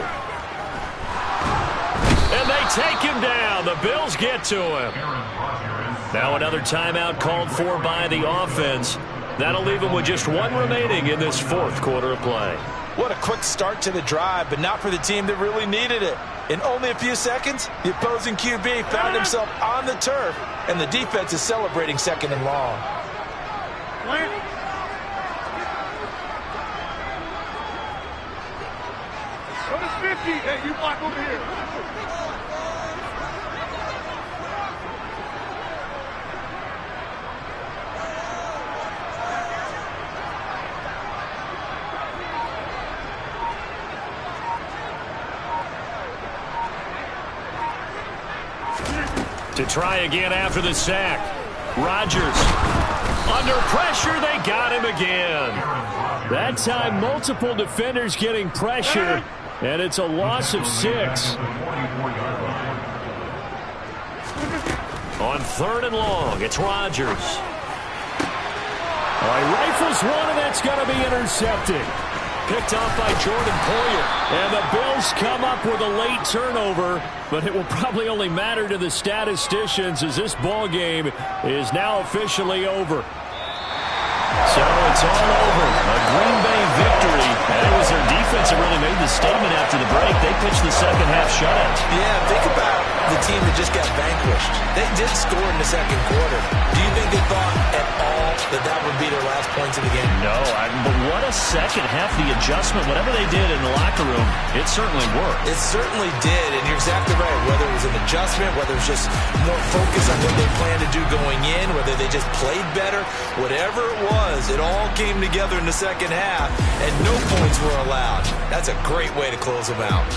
And they take him down. The Bills get to him. Now another timeout called for by the offense. That'll leave him with just 1 remaining in this fourth quarter of play. What a quick start to the drive, but not for the team that really needed it. In only a few seconds, the opposing QB found himself on the turf, and the defense is celebrating 2nd and long. Hey, you block over here. To try again after the sack. Rodgers. Under pressure, they got him again. That time, multiple defenders getting pressure. And it's a loss of 6. On 3rd and long, it's Rodgers. He rifles one, and that's going to be intercepted. Picked off by Jordan Poyer. And the Bills come up with a late turnover, but it will probably only matter to the statisticians as this ball game is now officially over. So it's all over. A Green Bay victory. And it was their defense that really made the statement after the break. They pitched the second half shutout. Yeah, think about the team that just got vanquished. They did score in the second quarter. Do you think they thought at all that that would be their last points in the game? No, but what a second half. The adjustment, whatever they did in the locker room, it certainly worked. It certainly did, and you're exactly right. Whether it was an adjustment, whether it was just more focus on what they planned to do going in, whether they just played better, whatever it was, it all came together in the second half, and no points were allowed. That's a great way to close them out.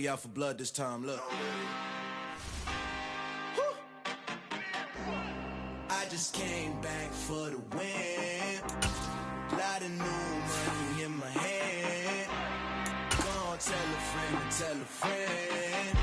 out for blood this time, look. I just came back for the win. Lot of new money in my hand. Go on, tell a friend and tell a friend.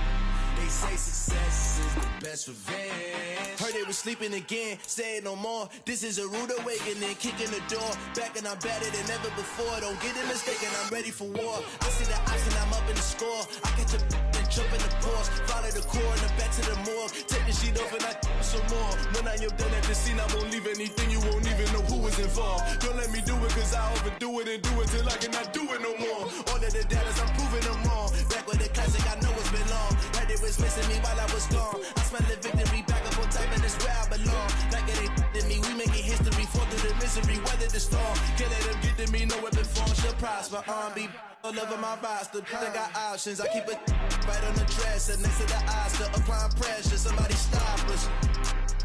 They say success is the best revenge. Heard they were sleeping again, say it no more. This is a rude awakening, kicking the door. Back and I'm better than ever before. Don't get it mistaken, I'm ready for war. I see the option, I'm up in the score. I catch a and jump in the Porsche. Follow the core and the back to the morgue. Take the sheet off and I some more. When I am done at the scene, I won't leave anything. You won't even know who was involved. Don't let me do it, cause I overdo it and do it till I cannot do it no more. All of the doubters, I'm proving them wrong. Back with the classic, I know it's been long. Heard it was missing me while I was gone. I smell the victory, back up on time, and it's where I belong. Like it ain't to me, we making history. Fall through the misery, weather the storm. Can't let them get to me, no weapon form should prosper. Be all over my roster, I got options. I keep it right on the dresser, next to the Oscar. Applying pressure, somebody stop us.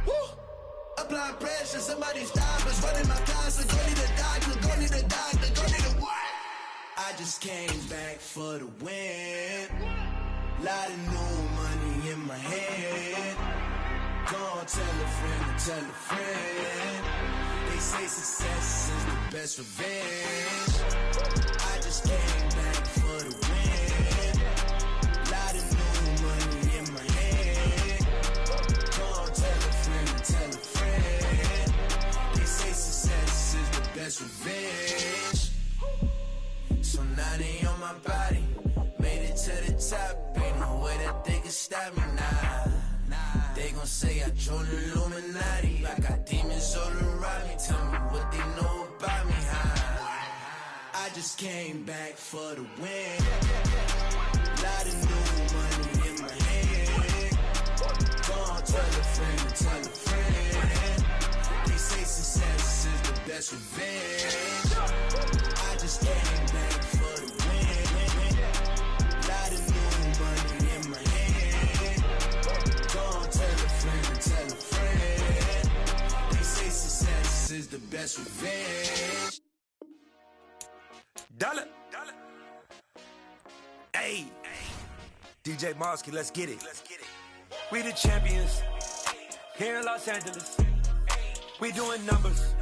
Woo! Applying pressure, somebody stop us. Running my closet, go need a doctor, go need a doctor, go need a what? I just came back for the win. Lot of new money in my hand. Go on, tell a friend and tell a friend. They say success is the best revenge. I just came back for the win. Lot of new money in my hand. Go on, tell a friend and tell a friend. They say success is the best revenge. So now they on my body. Made it to the top. Ain't no way that they can stop me now. They gon' say I joined the Illuminati. I got demons all around me. Tell me what they know about me, huh? I just came back for the win. Lot of new money in my hand. Go on, tell a friend and tell a friend. They say success is the best revenge. I just came back for the win. Lot of new money in my hand. Go on, tell a friend and tell a friend. They say success is the best revenge. Dollar. Hey. DJ Mosky, let's get it. We the champions. Here in Los Angeles. We doing numbers.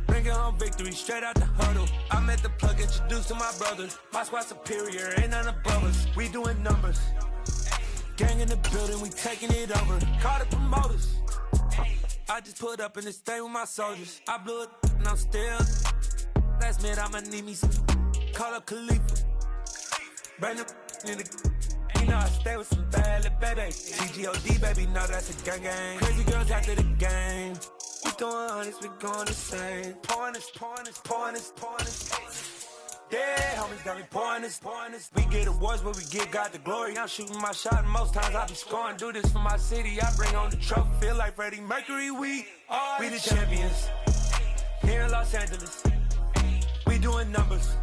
Bringing home victory straight out the huddle. I'm at the plug, introduced to my brothers. My squad superior, ain't none above us. We doing numbers. Gang in the building, we taking it over. Call the promoters. I just put up in this thing with my soldiers. I blew it and I'm still. Last minute I'ma need me some. Call up Khalifa. Brand new in the. You know I stay with some bad little baby. TGOD baby, no that's a gang gang. Crazy girls after the game. We doing honest, we going insane. Pouring this. Yeah, homies got me pouring this. We get awards, but we give God the glory. I'm shooting my shot, and most times I be scoring. Do this for my city, I bring on the trophy. Feel like Freddie Mercury, we the champions. Here in Los Angeles, we doing numbers.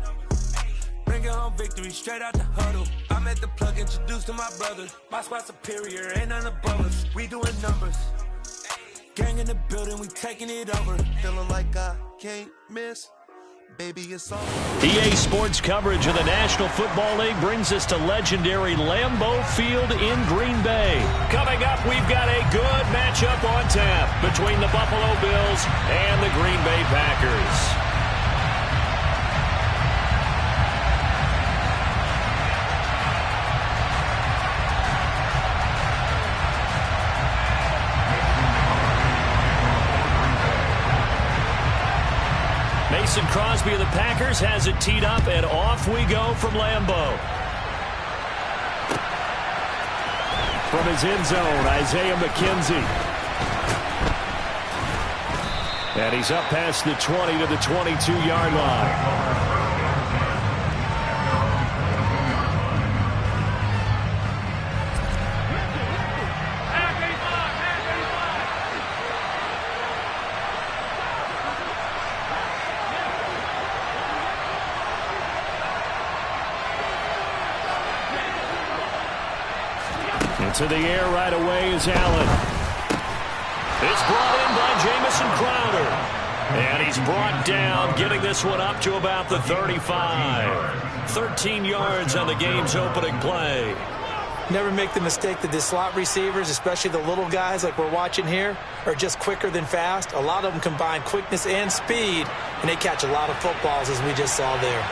Bringing home victory straight out the huddle. I'm at the plug, introduced to my brothers. My squad superior, ain't none above us. We doing numbers. Gang in the building, we taking it over. Feeling like I can't miss. Baby, it's all. EA Sports coverage of the National Football League brings us to legendary Lambeau Field in Green Bay. Coming up, we've got a good matchup on tap between the Buffalo Bills and the Green Bay Packers. Mason Crosby of the Packers has it teed up, and off we go from Lambeau. From his end zone, Isaiah McKenzie. And he's up past the 20 to the 22-yard line. To the air right away is Allen. It's brought in by Jamison Crowder. And he's brought down, getting this one up to about the 35. 13 yards on the game's opening play. Never make the mistake that the slot receivers, especially the little guys like we're watching here, are just quicker than fast. A lot of them combine quickness and speed, and they catch a lot of footballs, as we just saw there.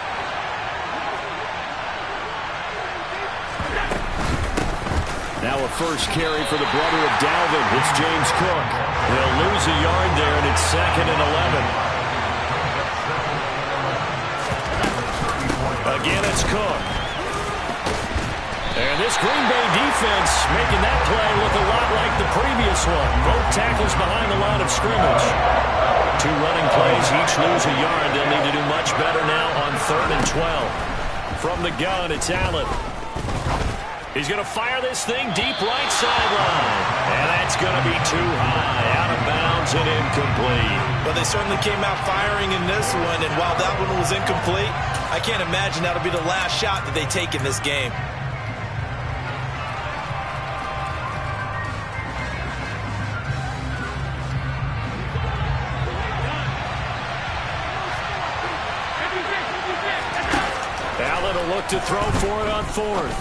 Now a first carry for the brother of Dalvin. It's James Cook. They'll lose a yard there, and it's 2nd and 11. Again, it's Cook. And this Green Bay defense making that play look a lot like the previous one. Both tackles behind the line of scrimmage. 2 running plays, each lose a yard. They'll need to do much better now on 3rd and 12. From the gun, it's Allen. He's going to fire this thing deep right sideline. And that's going to be too high. Out of bounds and incomplete. Well, they certainly came out firing in this one, and while that one was incomplete, I can't imagine that'll be the last shot that they take in this game. Allen will look to throw for it on 4th.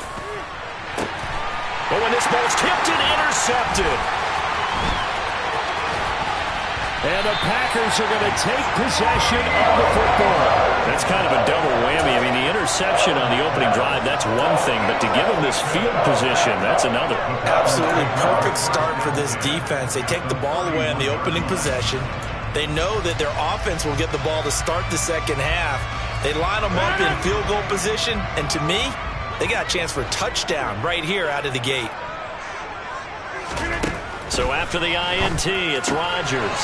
But when this ball's tipped and intercepted. And the Packers are going to take possession of the football. That's kind of a double whammy. I mean, the interception on the opening drive, that's one thing. But to give them this field position, that's another. Absolutely perfect start for this defense. They take the ball away on the opening possession. They know that their offense will get the ball to start the second half. They line them up in field goal position. And to me, they got a chance for a touchdown right here out of the gate. So after the INT, it's Rodgers.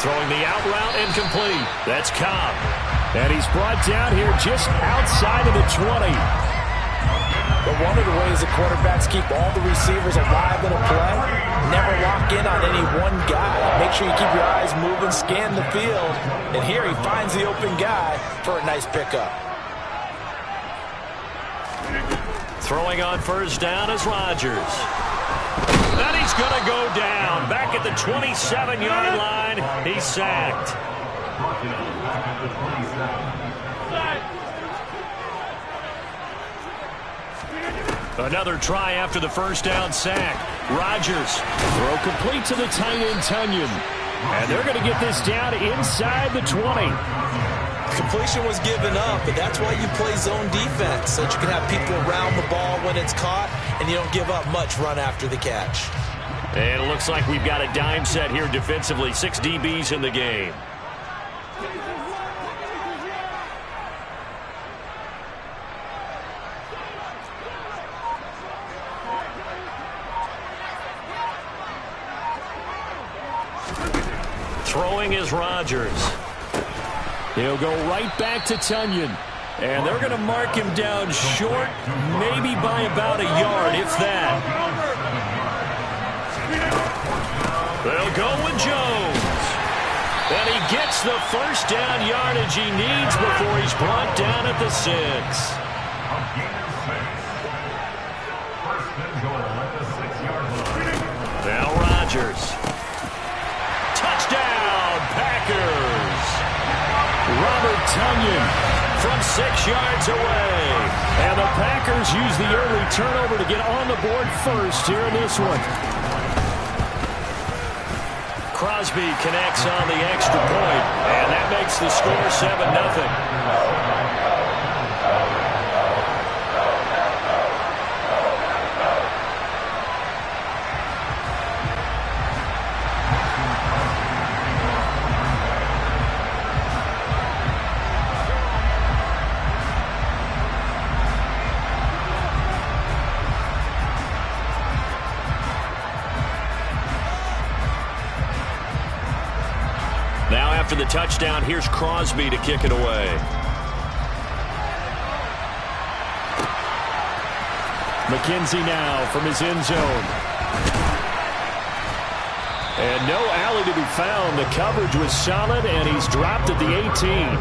Throwing the out route incomplete. That's Cobb. And he's brought down here just outside of the 20. But one of the ways the quarterbacks keep all the receivers alive in a play, never lock in on any one guy. Make sure you keep your eyes moving, scan the field. And here he finds the open guy for a nice pickup. Throwing on 1st down is Rodgers. And he's going to go down. Back at the 27-yard line, he's sacked. Another try after the 1st down sack. Rodgers. Throw complete to the tight end, Tunyon. And they're going to get this down inside the 20. Completion was given up, but that's why you play zone defense, so that you can have people around the ball when it's caught, and you don't give up much run after the catch. And it looks like we've got a dime set here defensively. 6 DBs in the game. Throwing is Rodgers. He'll go right back to Tunyon. And they're going to mark him down short, maybe by about a yard, if that. They'll go with Jones. And he gets the 1st down yardage he needs before he's brought down at the 6. Now Rodgers. Touchdown, Packers. Robert Tunyon from 6 yards away. And the Packers use the early turnover to get on the board first here in this one. Crosby connects on the extra point, and that makes the score 7-0. After the touchdown, here's Crosby to kick it away. McKenzie now from his end zone. And no alley to be found. The coverage was solid, and he's dropped at the 18.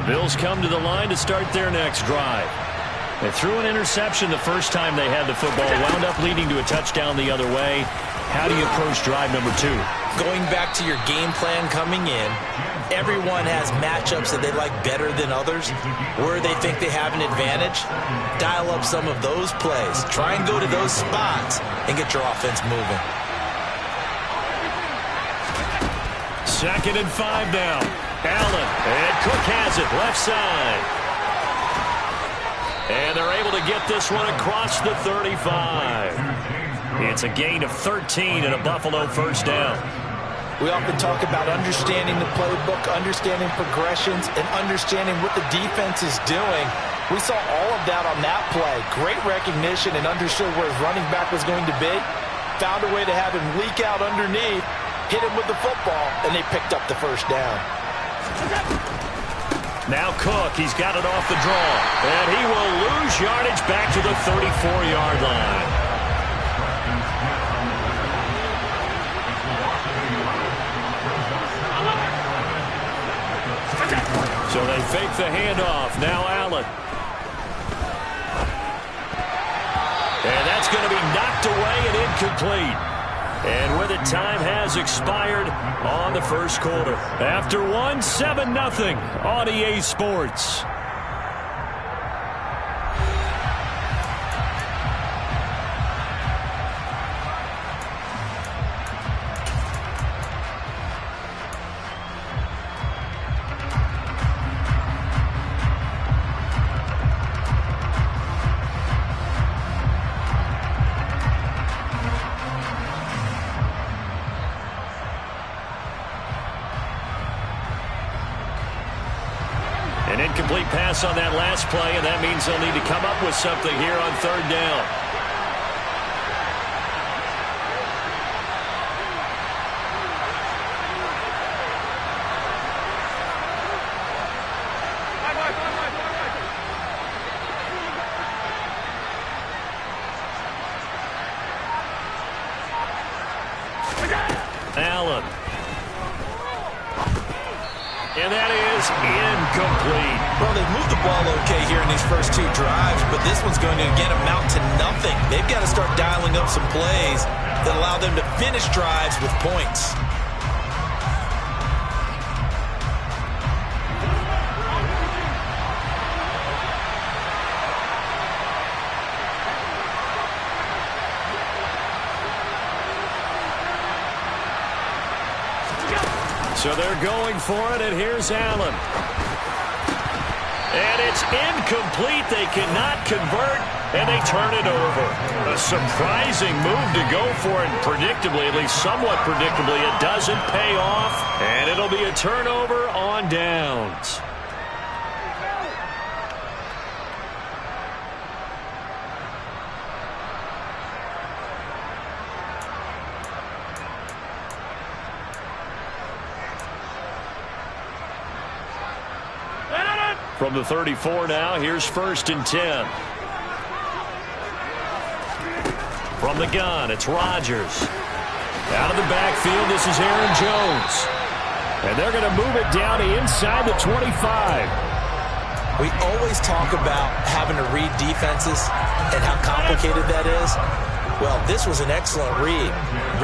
Bills come to the line to start their next drive. They threw an interception the first time they had the football, wound up leading to a touchdown the other way. How do you approach drive number 2? Going back to your game plan coming in, everyone has matchups that they like better than others, where they think they have an advantage. Dial up some of those plays. Try and go to those spots and get your offense moving. 2nd and 5 now. Allen, and Cook has it, left side. And they're able to get this one across the 35. It's a gain of 13 and a Buffalo first down. We often talk about understanding the playbook, understanding progressions, and understanding what the defense is doing. We saw all of that on that play. Great recognition and understood where his running back was going to be. Found a way to have him leak out underneath, hit him with the football, and they picked up the first down. Now Cook, he's got it off the draw. And he will lose yardage back to the 34-yard line. So they fake the handoff. Now Allen. And that's going to be knocked away and incomplete. And with it, time has expired on the first quarter. After 7-0 on EA Sports. An incomplete pass on that last play, and that means they'll need to come up with something here on 3rd down. Allen. And that is incomplete. Well, they've moved the ball okay here in these first 2 drives, but this one's going to, again, amount to nothing. They've got to start dialing up some plays that allow them to finish drives with points. So they're going for it, and here's Allen. And it's incomplete. They cannot convert, and they turn it over. A surprising move to go for it, and predictably, at least somewhat predictably, it doesn't pay off, and it'll be a turnover on downs. From the 34 now, here's 1st and 10. From the gun, it's Rodgers. Out of the backfield, this is Aaron Jones. And they're going to move it down to inside the 25. We always talk about having to read defenses and how complicated that is. Well, this was an excellent read.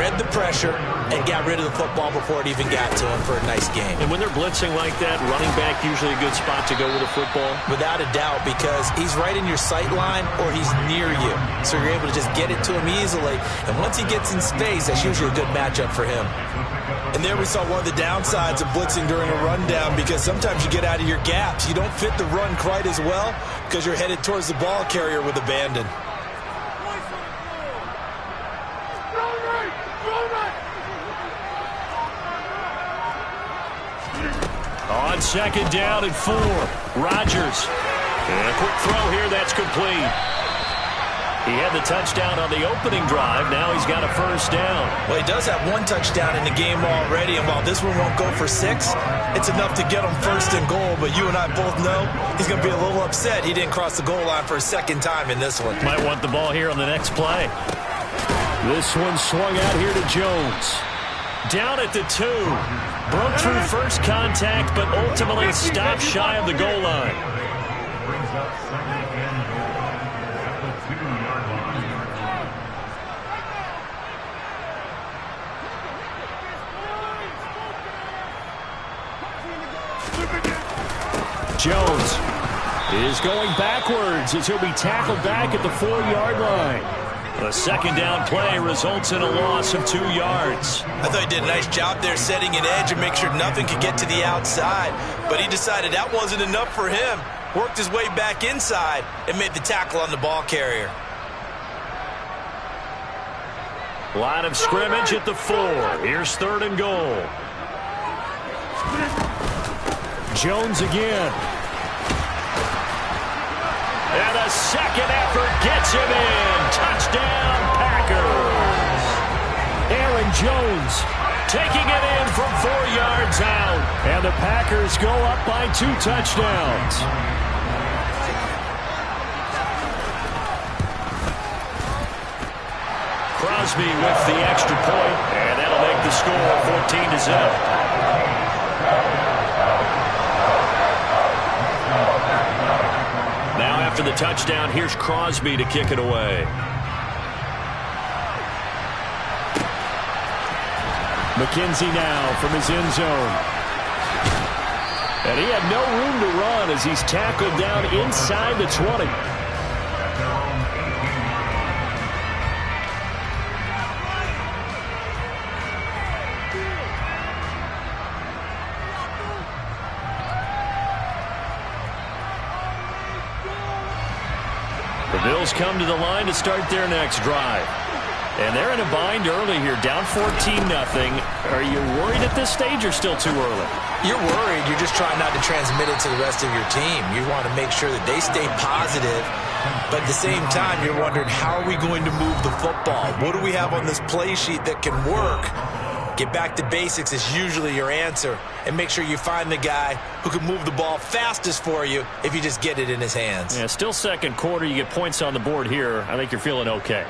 Read the pressure and got rid of the football before it even got to him for a nice game. And when they're blitzing like that, running back usually a good spot to go with a football? Without a doubt, because he's right in your sight line or he's near you. So you're able to just get it to him easily. And once he gets in space, that's usually a good matchup for him. And there we saw one of the downsides of blitzing during a rundown, because sometimes you get out of your gaps. You don't fit the run quite as well because you're headed towards the ball carrier with abandon. On 2nd down and 4, Rodgers. And a quick throw here, that's complete. He had the touchdown on the opening drive. Now he's got a first down. Well, he does have 1 touchdown in the game already, and while this one won't go for 6, it's enough to get him 1st and goal. But you and I both know he's going to be a little upset he didn't cross the goal line for a 2nd time in this one. Might want the ball here on the next play. This one swung out here to Jones. Down at the 2. Broke through first contact, but ultimately stopped shy of the goal line. Brings up second and goal at the 2-yard line. Jones is going backwards as he'll be tackled back at the 4-yard line. A second down play results in a loss of 2 yards. I thought he did a nice job there setting an edge and make sure nothing could get to the outside. But he decided that wasn't enough for him. Worked his way back inside and made the tackle on the ball carrier. Line of scrimmage at the 4. Here's 3rd and goal. Jones again. And a second effort gets him in. Touchdown, Packers. Aaron Jones taking it in from 4 yards out. And the Packers go up by 2 touchdowns. Crosby with the extra point, and that'll make the score 14-0. Now after the touchdown, here's Crosby to kick it away. McKenzie now from his end zone. And he had no room to run as he's tackled down inside the 20. The Bills come to the line to start their next drive. And they're in a bind early here, down 14-0. Are you worried at this stage or still too early? You're worried. You're just trying not to transmit it to the rest of your team. You want to make sure that they stay positive. But at the same time, you're wondering, how are we going to move the football? What do we have on this play sheet that can work? Get back to basics is usually your answer. And make sure you find the guy who can move the ball fastest for you if you just get it in his hands. Yeah, still second quarter. You get points on the board here. I think you're feeling okay.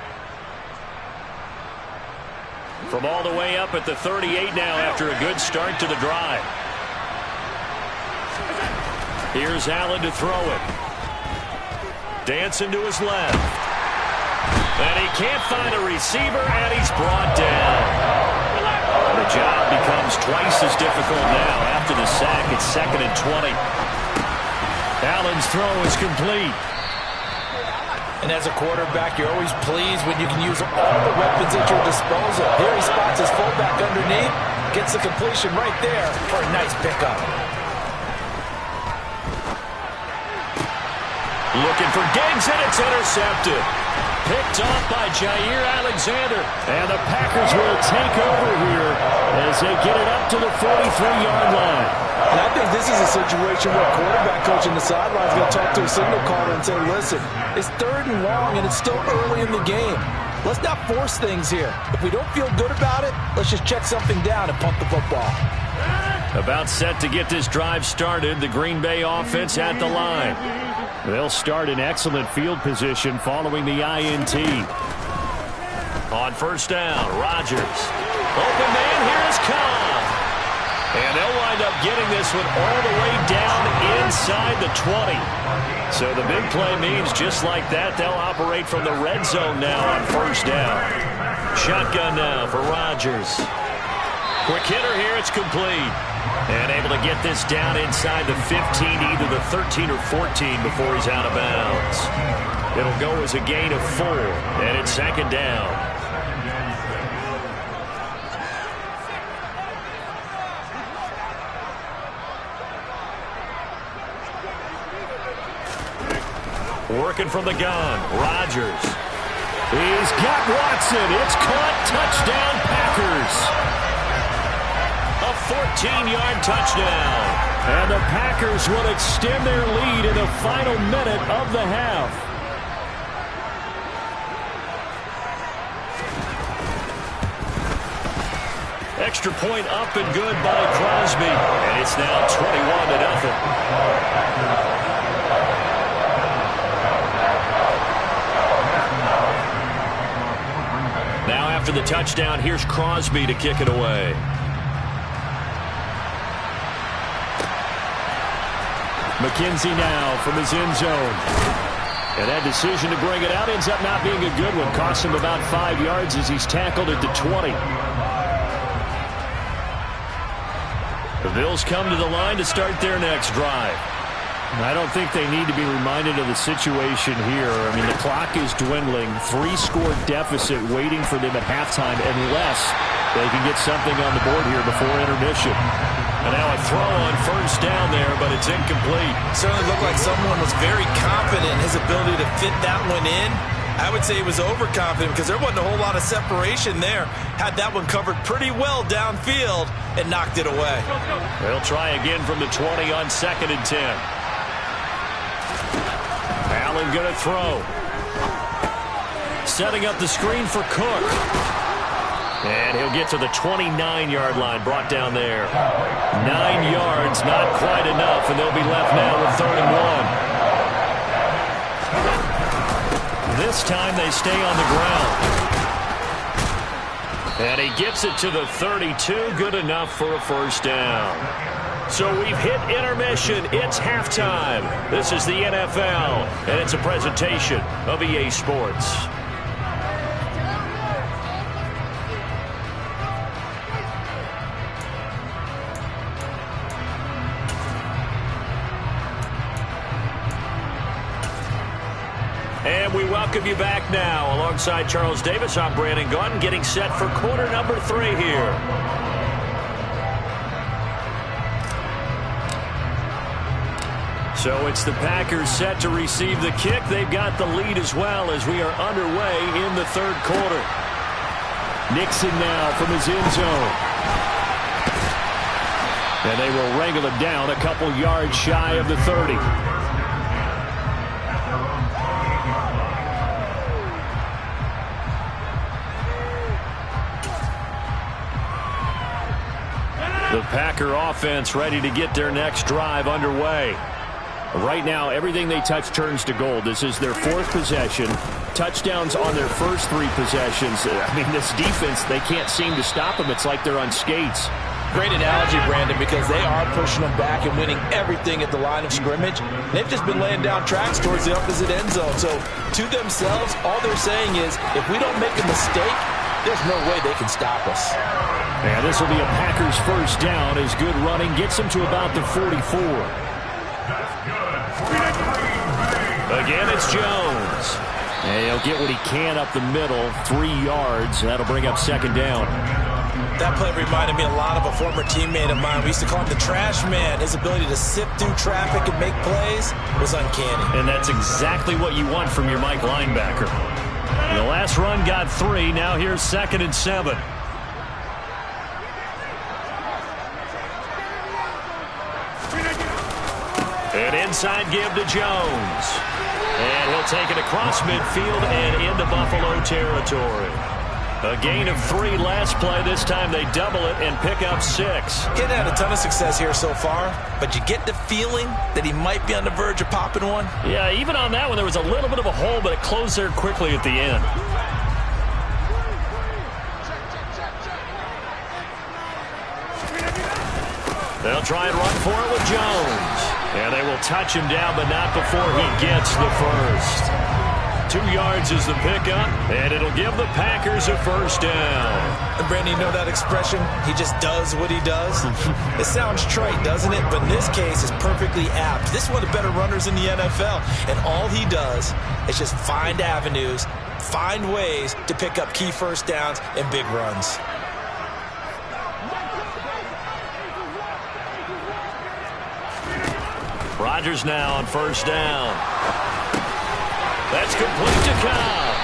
From all the way up at the 38 now after a good start to the drive. Here's Allen to throw it. Dancing to his left. And he can't find a receiver, and he's brought down. The job becomes twice as difficult now. After the sack, it's 2nd and 20. Allen's throw is complete. And as a quarterback, you're always pleased when you can use all the weapons at your disposal. Here he spots his fullback underneath, gets the completion right there for a nice pickup. Looking for Diggs, and it's intercepted. Picked off by Jair Alexander. And the Packers will take over here as they get it up to the 43-yard line. And I think this is a situation where quarterback coach in the sideline is going to talk to a signal caller and say, listen, it's 3rd and long, and it's still early in the game. Let's not force things here. If we don't feel good about it, let's just check something down and punt the football. About set to get this drive started, the Green Bay offense at the line. They'll start in excellent field position following the INT. On first down, Rodgers. Open man, here is Cobb. And they'll wind up getting this one all the way down inside the 20. So the big play means just like that, they'll operate from the red zone now on first down. Shotgun now for Rodgers. Quick hitter here, it's complete. And able to get this down inside the 15, either the 13 or 14 before he's out of bounds. It'll go as a gain of 4, and it's 2nd down. Working from the gun, Rodgers. He's got Watson. It's caught. Touchdown, Packers. A 14-yard touchdown. And the Packers will extend their lead in the final minute of the half. Extra point up and good by Crosby. And it's now 21-0. after the touchdown, here's Crosby to kick it away. McKenzie now from his end zone. And that decision to bring it out ends up not being a good one. Cost him about 5 yards as he's tackled at the 20. The Bills come to the line to start their next drive. I don't think they need to be reminded of the situation here. I mean, the clock is dwindling. 3-score deficit waiting for them at halftime unless they can get something on the board here before intermission. And now a throw on first down there, but it's incomplete. Certainly looked like someone was very confident in his ability to fit that one in. I would say he was overconfident because there wasn't a whole lot of separation there. Had that one covered pretty well downfield and knocked it away. They'll try again from the 20 on 2nd and 10. Allen going to throw. Setting up the screen for Cook. And he'll get to the 29-yard line, brought down there. 9 yards, not quite enough, and they'll be left now with 3rd and 1. This time they stay on the ground. And he gets it to the 32, good enough for a first down. So we've hit intermission. It's halftime. This is the NFL, and it's a presentation of EA Sports. And we welcome you back now. Alongside Charles Davis, I'm Brandon Gunn, getting set for quarter number 3 here. So it's the Packers set to receive the kick. They've got the lead as well as we are underway in the 3rd quarter. Nixon now from his end zone. And they will wrangle him down a couple yards shy of the 30. The Packer offense ready to get their next drive underway. Right now, everything they touch turns to gold. This is their 4th possession. Touchdowns on their first 3 possessions. I mean, this defense, they can't seem to stop them. It's like they're on skates. Great analogy, Brandon, because they are pushing them back and winning everything at the line of scrimmage. They've just been laying down tracks towards the opposite end zone. So, to themselves, all they're saying is, if we don't make a mistake, there's no way they can stop us. And this will be a Packers first down as good running gets them to about the 44. Again, it's Jones. And he'll get what he can up the middle, 3 yards. That'll bring up 2nd down. That play reminded me a lot of a former teammate of mine. We used to call him the trash man. His ability to sift through traffic and make plays was uncanny. And that's exactly what you want from your Mike linebacker. The last run got 3. Now here's 2nd and 7. An inside give to Jones. And he'll take it across midfield and into Buffalo territory. A gain of 3 last play. This time they double it and pick up 6. He hadn't had a ton of success here so far, but you get the feeling that he might be on the verge of popping one. Yeah, even on that one, there was a little bit of a hole, but it closed there quickly at the end. They'll try and run for it with Jones. And they will touch him down, but not before he gets the first. 2 yards is the pickup, and it'll give the Packers a first down. And Brandon, you know that expression? He just does what he does? It sounds trite, doesn't it? But in this case, it's perfectly apt. This is one of the better runners in the NFL, and all he does is just find avenues, find ways to pick up key first downs and big runs. Rodgers now on first down. That's complete to Cobb.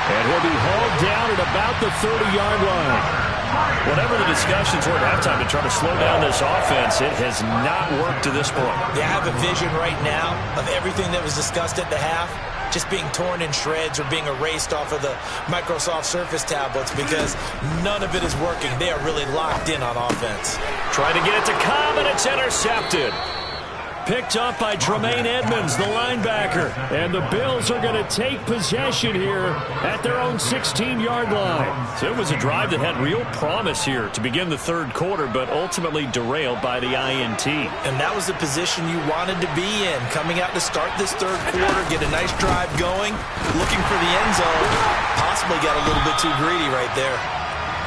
And he'll be hauled down at about the 30-yard line. Whatever the discussions were at halftime to try to slow down this offense, it has not worked to this point. Yeah, I have a vision right now of everything that was discussed at the half just being torn in shreds or being erased off of the Microsoft Surface tablets because none of it is working. They are really locked in on offense. Trying to get it to Cobb, and it's intercepted. Picked up by Tremaine Edmonds, the linebacker. And the Bills are going to take possession here at their own 16-yard line. So it was a drive that had real promise here to begin the third quarter, but ultimately derailed by the INT. And that was the position you wanted to be in. Coming out to start this third quarter, get a nice drive going, looking for the end zone. Possibly got a little bit too greedy right there.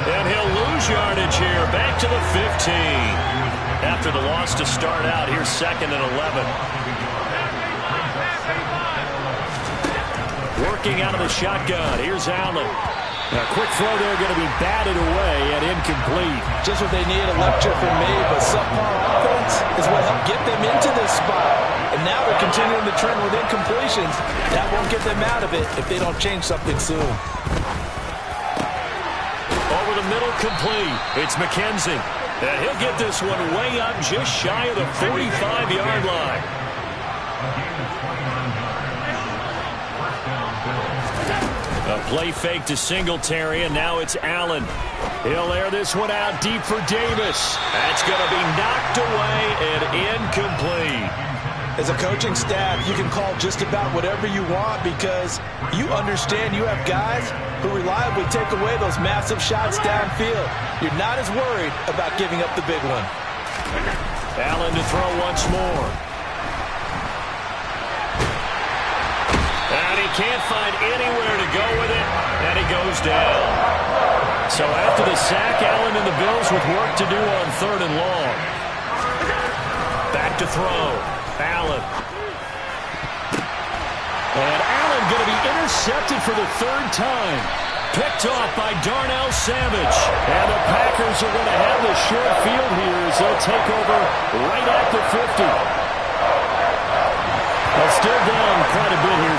And he'll lose yardage here, back to the 15. After the loss to start out, here's 2nd and 11. Working out of the shotgun, here's Allen. A quick throw there going to be batted away and incomplete. Just what they need, a lecture from me, but subpar offense is what helped get them into this spot. And now they're continuing the trend with incompletions. That won't get them out of it if they don't change something soon. Over the middle, complete. It's McKenzie. And he'll get this one way up just shy of the 45-yard line. A play fake to Singletary, and now it's Allen. He'll air this one out deep for Davis. That's going to be knocked away and incomplete. As a coaching staff, you can call just about whatever you want because you understand you have guys who reliably take away those massive shots downfield. You're not as worried about giving up the big one. Allen to throw once more. And he can't find anywhere to go with it, and he goes down. So after the sack, Allen and the Bills with work to do on 3rd and long. Back to throw. Allen. And Allen going to be intercepted for the 3rd time. Picked off by Darnell Savage. And the Packers are going to have the short field here as they'll take over right at the 50. They're still down quite a bit here.